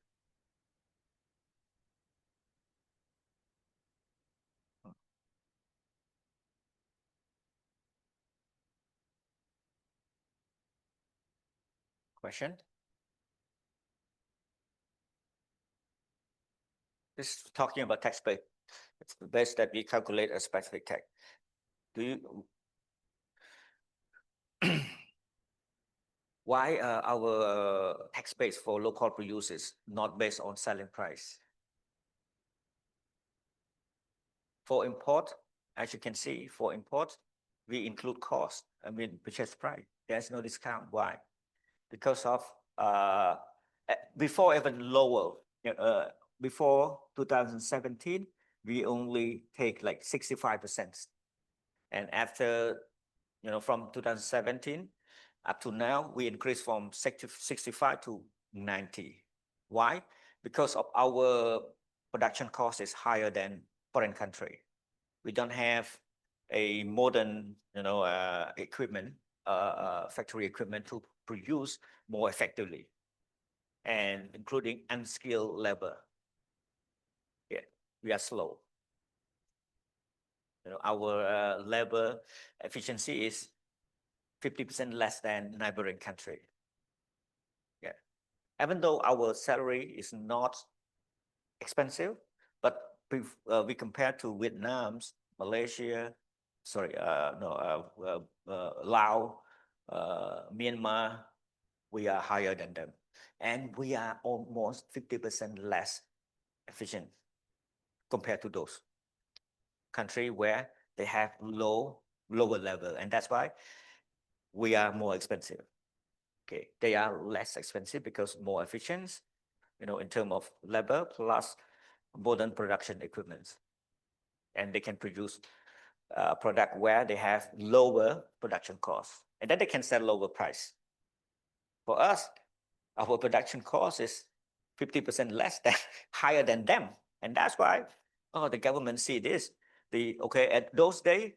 Question? This is talking about tax base. It's the base that we calculate a specific tax. Do you why our tax base for local producers not based on selling price? For import, as you can see, for import, we include cost. Purchase price. There's no discount. Why? Because of before even lower, before 2017, we only take like 65%. And after, from 2017 up to now, we increased from 65 to 90. Why? Because of our production cost is higher than foreign country. We don't have a modern, equipment, factory equipment to produce more effectively, and including unskilled labor. Yeah, we are slow. Our labor efficiency is 50% less than neighboring country. Yeah, even though our salary is not expensive, but we compare to Vietnam's, Malaysia, Laos, Myanmar, we are higher than them, and we are almost 50% less efficient compared to those countries where they have lower level, and that's why we are more expensive. Okay, they are less expensive because more efficient, in terms of labor plus modern production equipment, and they can produce product where they have lower production costs, and then they can sell lower price. For us, our production cost is 50% less than higher than them, and that's why the government see this. At those days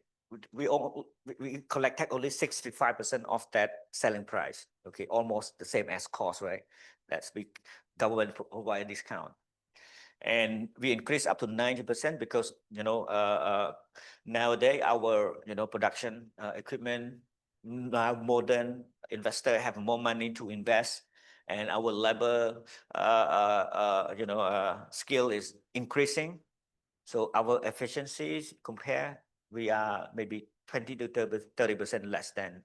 we collect only 65% of that selling price. Okay, almost the same as cost, right? That's the government provide discount. And we increase up to 90% because, nowadays our, production equipment, now modern investor have more money to invest, and our labor, skill is increasing. So our efficiencies compare, we are maybe 20 to 30% less than,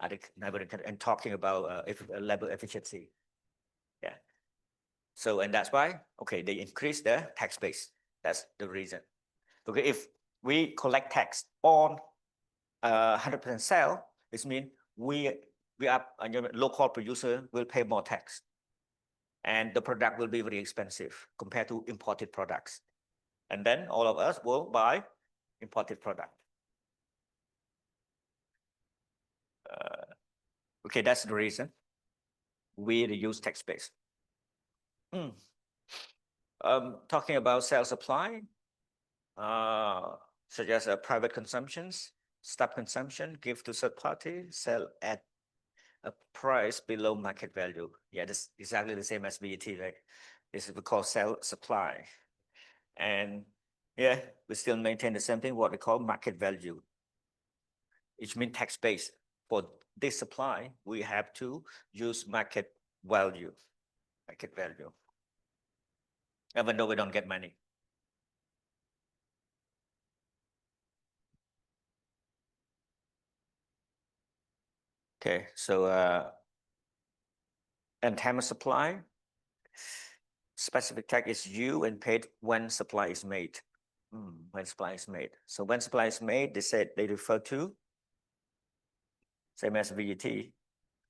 other neighboring countries, and talking about labor efficiency. Yeah. So, and that's why, okay, they increase the tax base. That's the reason. Okay, if we collect tax on 100% sale, this means we are, local producer will pay more tax, and the product will be very expensive compared to imported products. And then all of us will buy imported product. Okay, that's the reason we reduce tax base. Talking about sales supply, such as private consumptions, stop consumption, give to third party, sell at a price below market value. Yeah, that's exactly the same as VAT, right? This is called sell supply. And yeah, we still maintain the same thing, what we call market value. Which means tax base. For this supply, we have to use market value, even though we don't get money. Okay, so and time of supply, specific tax is due and paid when supply is made. When supply is made. So when supply is made, they said they refer to, same as VAT,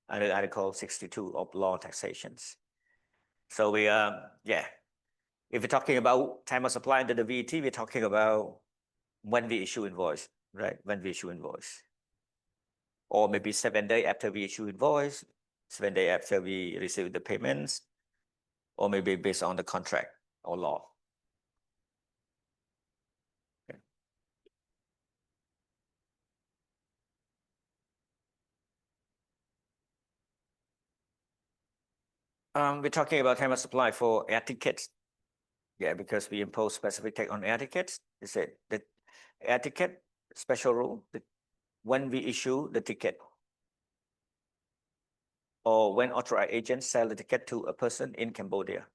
under Article 62 of law taxations. So we, if we're talking about time of supply under the VAT, we're talking about when we issue invoice, right? When we issue invoice. Or maybe 7 days after we issue invoice, 7 days after we receive the payments, or maybe based on the contract or law. Okay. We're talking about time of supply for air tickets. Yeah, because we impose specific tax on air tickets. They said that air ticket, special rule, that when we issue the ticket, or when authorized agents sell the ticket to a person in Cambodia.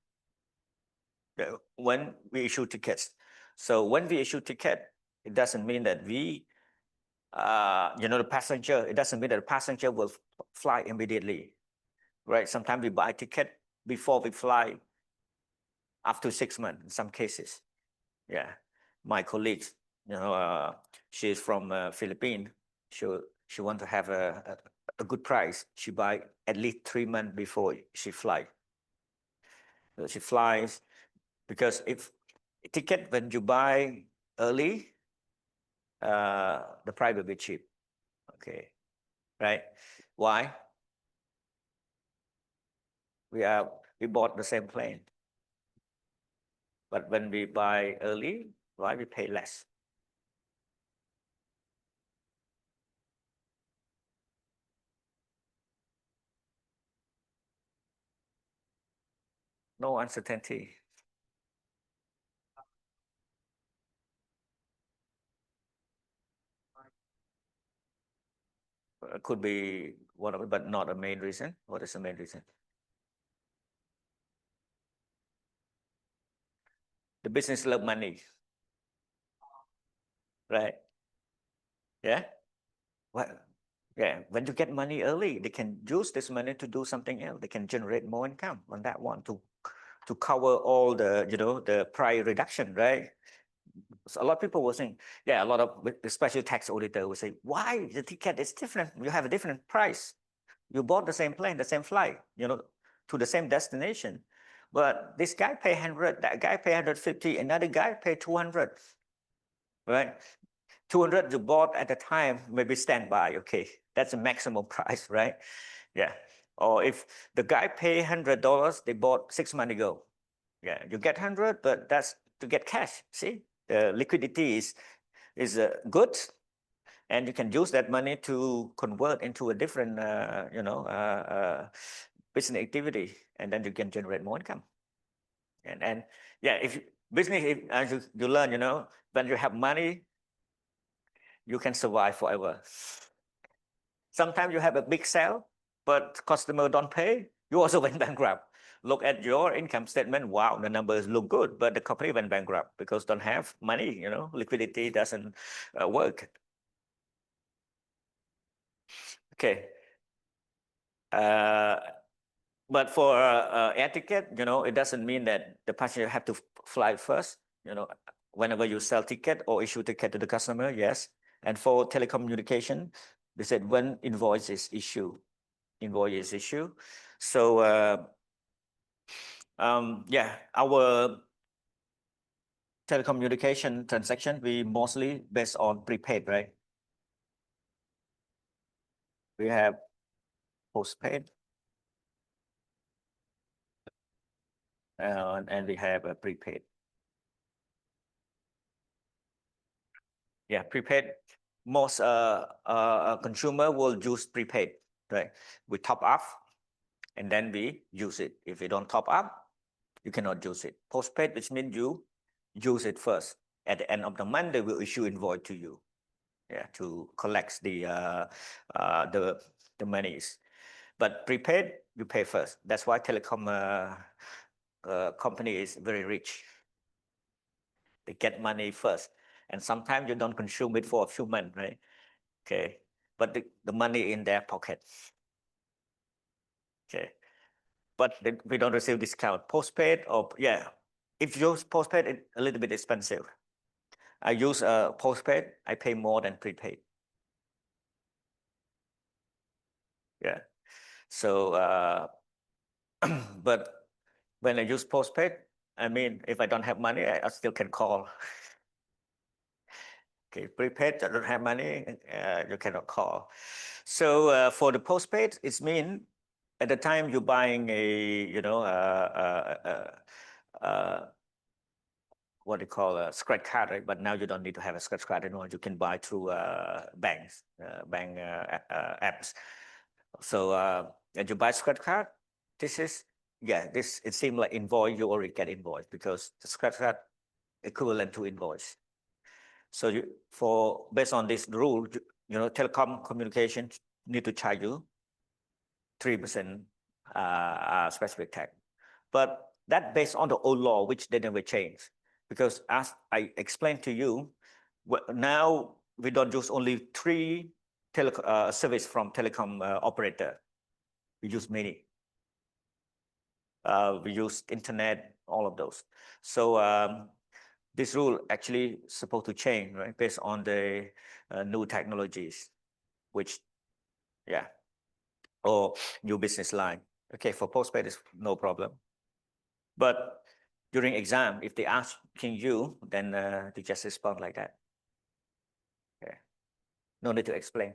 When we issue tickets. So when we issue ticket, it doesn't mean that we, the passenger, it doesn't mean that the passenger will fly immediately, right? Sometimes we buy ticket before we fly after 6 months in some cases. Yeah, my colleagues, she's from Philippines. She want to have a good price. She buy at least 3 months before she fly. So she flies, because if ticket, when you buy early, the price will be cheap. Okay, right? Why? We bought the same plane, but when we buy early, why we pay less? No uncertainty. Could be one of it, but not a main reason. What is the main reason? The business love money, right? Yeah. Well, yeah. When you get money early, they can use this money to do something else. They can generate more income on that one to cover all the, the price reduction, right? So a lot of people were saying, yeah, a lot of the special tax auditor will say, why the ticket is different? You have a different price. You bought the same plane, the same flight, to the same destination. But this guy pay 100, that guy pay 150, another guy pay 200, right? 200 you bought at the time, maybe standby, okay. That's the maximum price, right? Yeah. Or if the guy pay $100, they bought 6 months ago. Yeah, you get 100, but that's to get cash, see? The liquidity is good, and you can use that money to convert into a different, business activity, and then you can generate more income. And yeah, if business, as you learn, when you have money, you can survive forever. Sometimes you have a big sale, but customer don't pay, you also went bankrupt. Look at your income statement. Wow, the numbers look good, but the company went bankrupt because don't have money. Liquidity doesn't work. Okay. But for air ticket, it doesn't mean that the passenger have to fly first. Whenever you sell ticket or issue ticket to the customer, yes. And for telecommunication, they said when invoice is issued. So yeah, our telecommunication transaction, we mostly based on prepaid, right? We have postpaid, and we have a prepaid. Yeah, prepaid. Most consumer will use prepaid, right? We top up, and then we use it. If you don't top up, you cannot use it. Postpaid, which means you use it first. At the end of the month, they will issue invoice to you, yeah, to collect the monies. But prepaid, you pay first. That's why telecom company is very rich. They get money first, and sometimes you don't consume it for a few months, right? Okay, but the money in their pocket. Okay, but we don't receive discount. Postpaid, or yeah, if you use postpaid, it's a little bit expensive. I use postpaid, I pay more than prepaid. Yeah, so but when I use postpaid, I mean, if I don't have money, I still can call. Okay, prepaid, I don't have money, you cannot call. So for the postpaid, it means at the time you're buying a, what do you call a scratch card, right? But now you don't need to have a scratch card anymore. You can buy through banks, bank apps. So and you buy scratch card. This is it seems like invoice. You already get invoice because the scratch card equivalent to invoice. So based on this rule, telecom communication need to charge you 3% specific tax. But that based on the old law, which they never change. Because as I explained to you, now we don't use only three service from telecom operator. We use many. We use internet, all of those. So this rule actually supposed to change, right, based on the new technologies, which, yeah, or new business line. Okay, for postpaid is no problem. But during exam, if they asking you, then they just respond like that. Okay, no need to explain.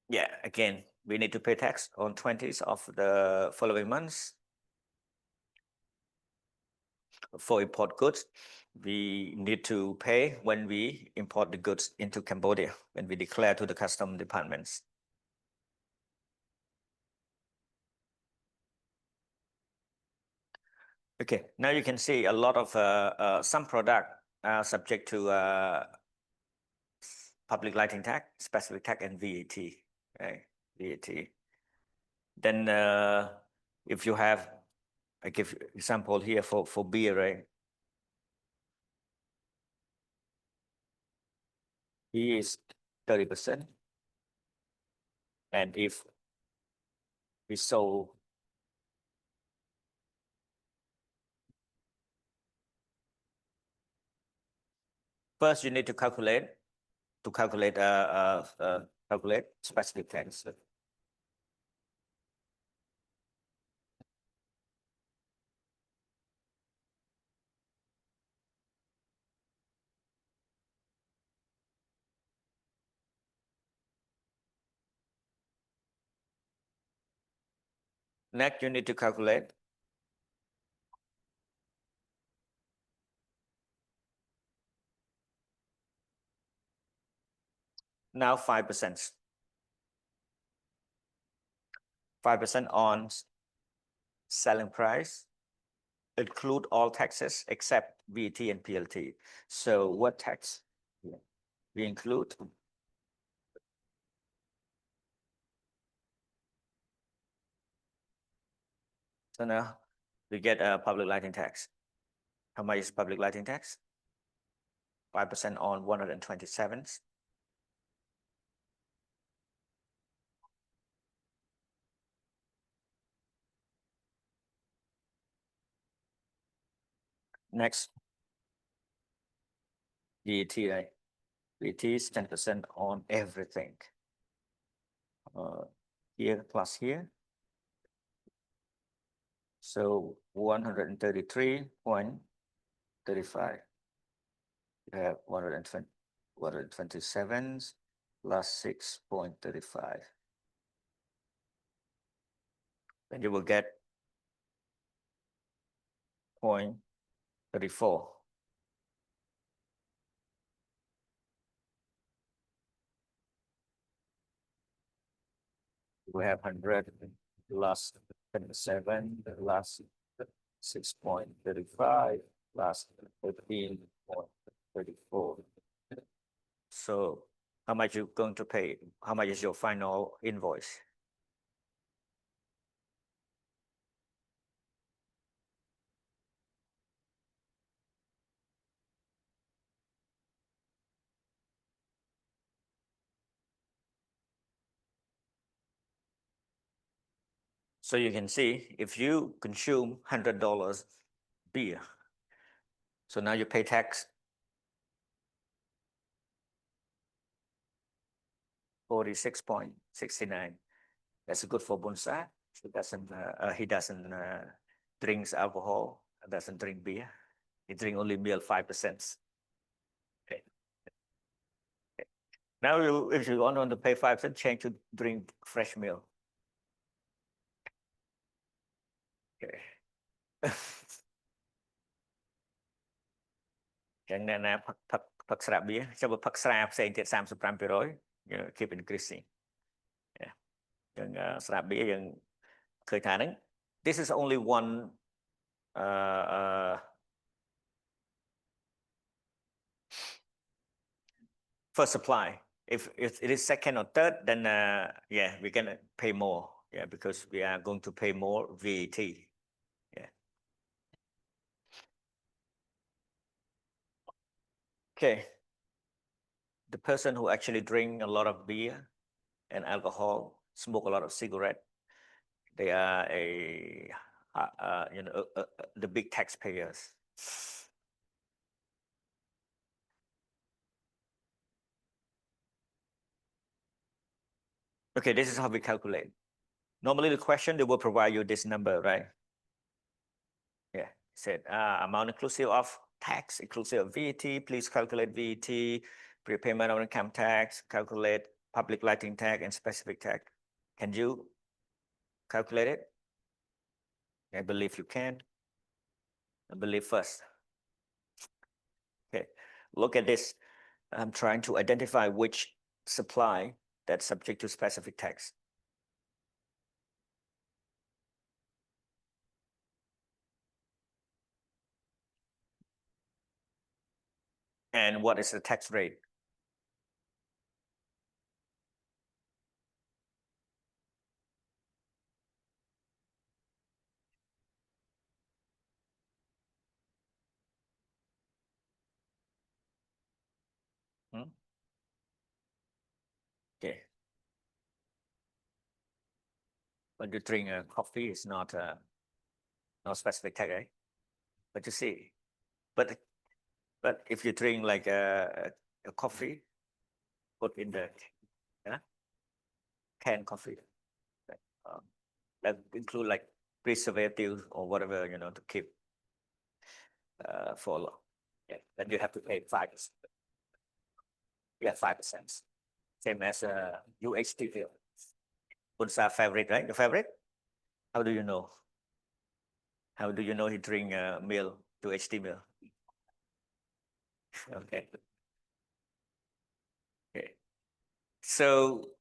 Yeah, again, we need to pay tax on 20th of the following months. For import goods, we need to pay when we import the goods into Cambodia, when we declare to the custom departments. Okay, now you can see a lot of some product are subject to public lighting tax, specific tax, and VAT, right? VAT. Then if you have, I give example here for beer, right? Beer is 30%. And if we sold first, you need to calculate specific tax. Next, you need to calculate now 5%. 5% on selling price, include all taxes except VAT and PLT. So what tax we include? So now we get a public lighting tax. How much is public lighting tax? 5% on 127. Next, VAT, right? VAT is 10% on everything. Here plus here. So 133.35. You have 127 plus 6.35. Then you will get 0.34. We have 100 plus 27 plus 6.35 plus 13.34. So how much you going to pay? How much is your final invoice? So you can see if you consume $100 beer, so now you pay tax 46.69. That's good for Bonsai. He doesn't drinks alcohol, doesn't drink beer. He drink only milk 5%. Okay. Okay. Now if you want to pay 5%, change to drink fresh milk. Okay. ចឹងអ្នកណាផឹកស្រាបៀរចាំបើផឹកស្រាផ្សេងទៀត 35% keep increasing ចឹងស្រាបៀរយើងឃើញថាហ្នឹង this is only one first supply. If it is second or third, then yeah, we can pay more. Yeah, because we are going to pay more VAT. Yeah. Okay. The person who actually drink a lot of beer and alcohol, smoke a lot of cigarette, they are the big taxpayers. Okay, this is how we calculate. Normally the question, they will provide you this number, right? Yeah, said amount inclusive of tax, inclusive of VAT, please calculate VAT, prepayment of income tax, calculate public lighting tax and specific tax. Can you calculate it? I believe you can. I believe first. Okay, look at this. I'm trying to identify which supply that's subject to specific tax. And what is the tax rate? Okay. When you drink coffee, it's not specific tax, right? But you see, but if you drink like a coffee, put in the canned coffee, that include like preservatives or whatever, to keep for long. Yeah, then you have to pay 5%. Yeah, 5%. Same as UHT bill. What's our favorite, right? Your favorite? How do you know? How do you know he drink milk, UHT milk? Okay. Okay. So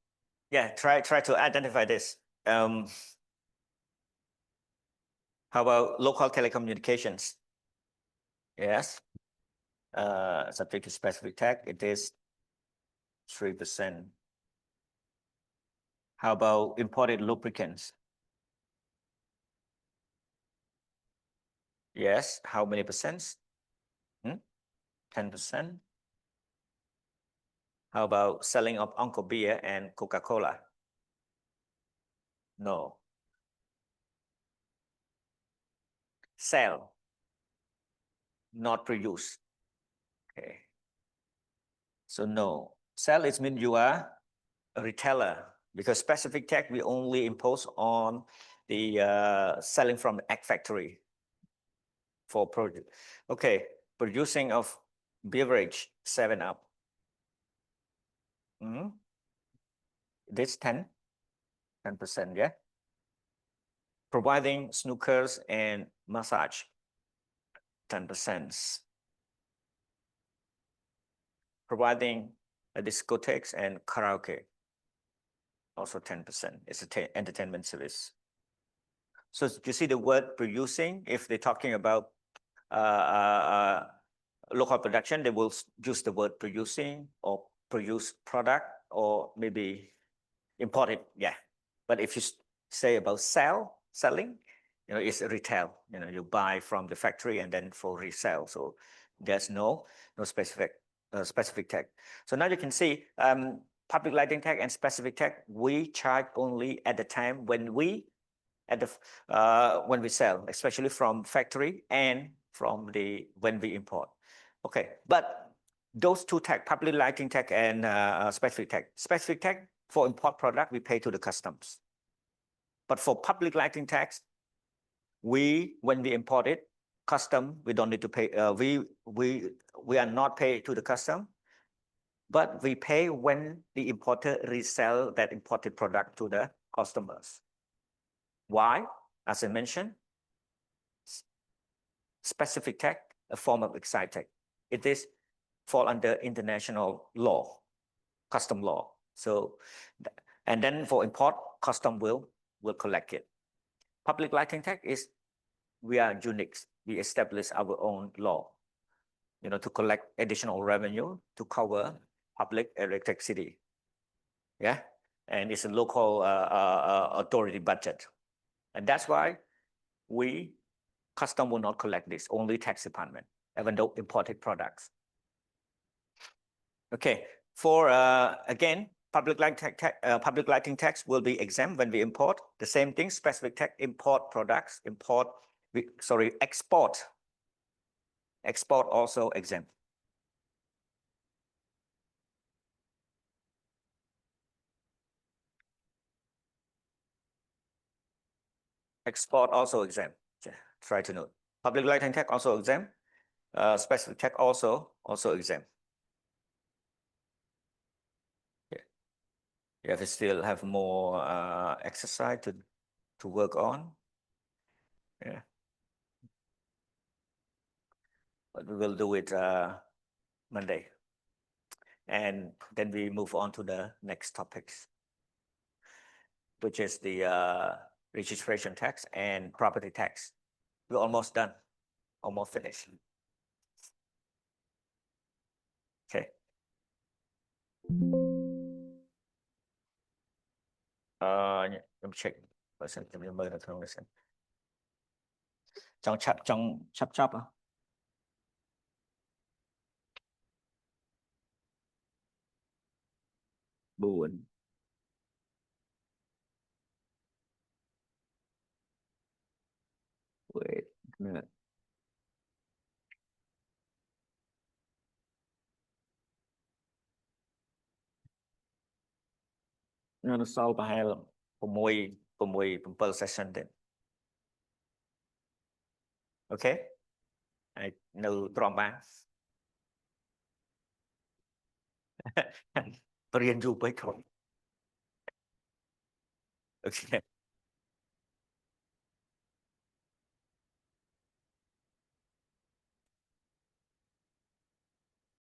yeah, try to identify this. How about local telecommunications? Yes. Subject to specific tax, it is 3%. How about imported lubricants? Yes. How many percent? 10%. How about selling of Uncle Beer and Coca-Cola? No. Sell, not produce. Okay. So no. Sell is mean you are a retailer, because specific tax we only impose on the selling from egg factory for produce. Okay, producing of beverage 7-Up. This 10%, yeah. Providing snookers and massage, 10%. Providing discotheques and karaoke, also 10%. It's an entertainment service. So you see the word producing, if they're talking about local production, they will use the word producing or produce product or maybe imported, yeah. But if you say about selling, it's retail. You buy from the factory and then for resale. So there's no specific tax. So now you can see public lighting tax and specific tax, we charge only at the time when we sell, especially from factory and from when we import. Okay, but those two tax, public lighting tax and specific tax for import product, we pay to the customs. But for public lighting tax, when we import it, custom, we don't need to pay. We are not paid to the custom, but we pay when the importer resell that imported product to the customers. Why? As I mentioned, specific tax, a form of excise tax. It is fall under international law, custom law. So, and then for import, custom will collect it. Public lighting tax is, we are unique. We establish our own law, to collect additional revenue to cover public electricity. Yeah, and it's a local authority budget. And that's why custom will not collect this, only tax department, even though imported products. Okay, for again, public lighting tax will be exempt when we import. The same thing, specific tax, import products, export also exempt. Export also exempt. Try to note. Public lighting tax also exempt. Specific tax also exempt. You have to still have more exercise to work on. Yeah. But we will do it Monday. And then we move on to the next topics, which is the registration tax and property tax. We're almost done, almost finished. Okay. Let me check. Trong chắp à? Buồn. Wait a minute. Nó sau bà hai là 6 session ទៀត Okay. ហើយនៅទ្រាំបាន រៀនយូរពេកខ្លួន Okay.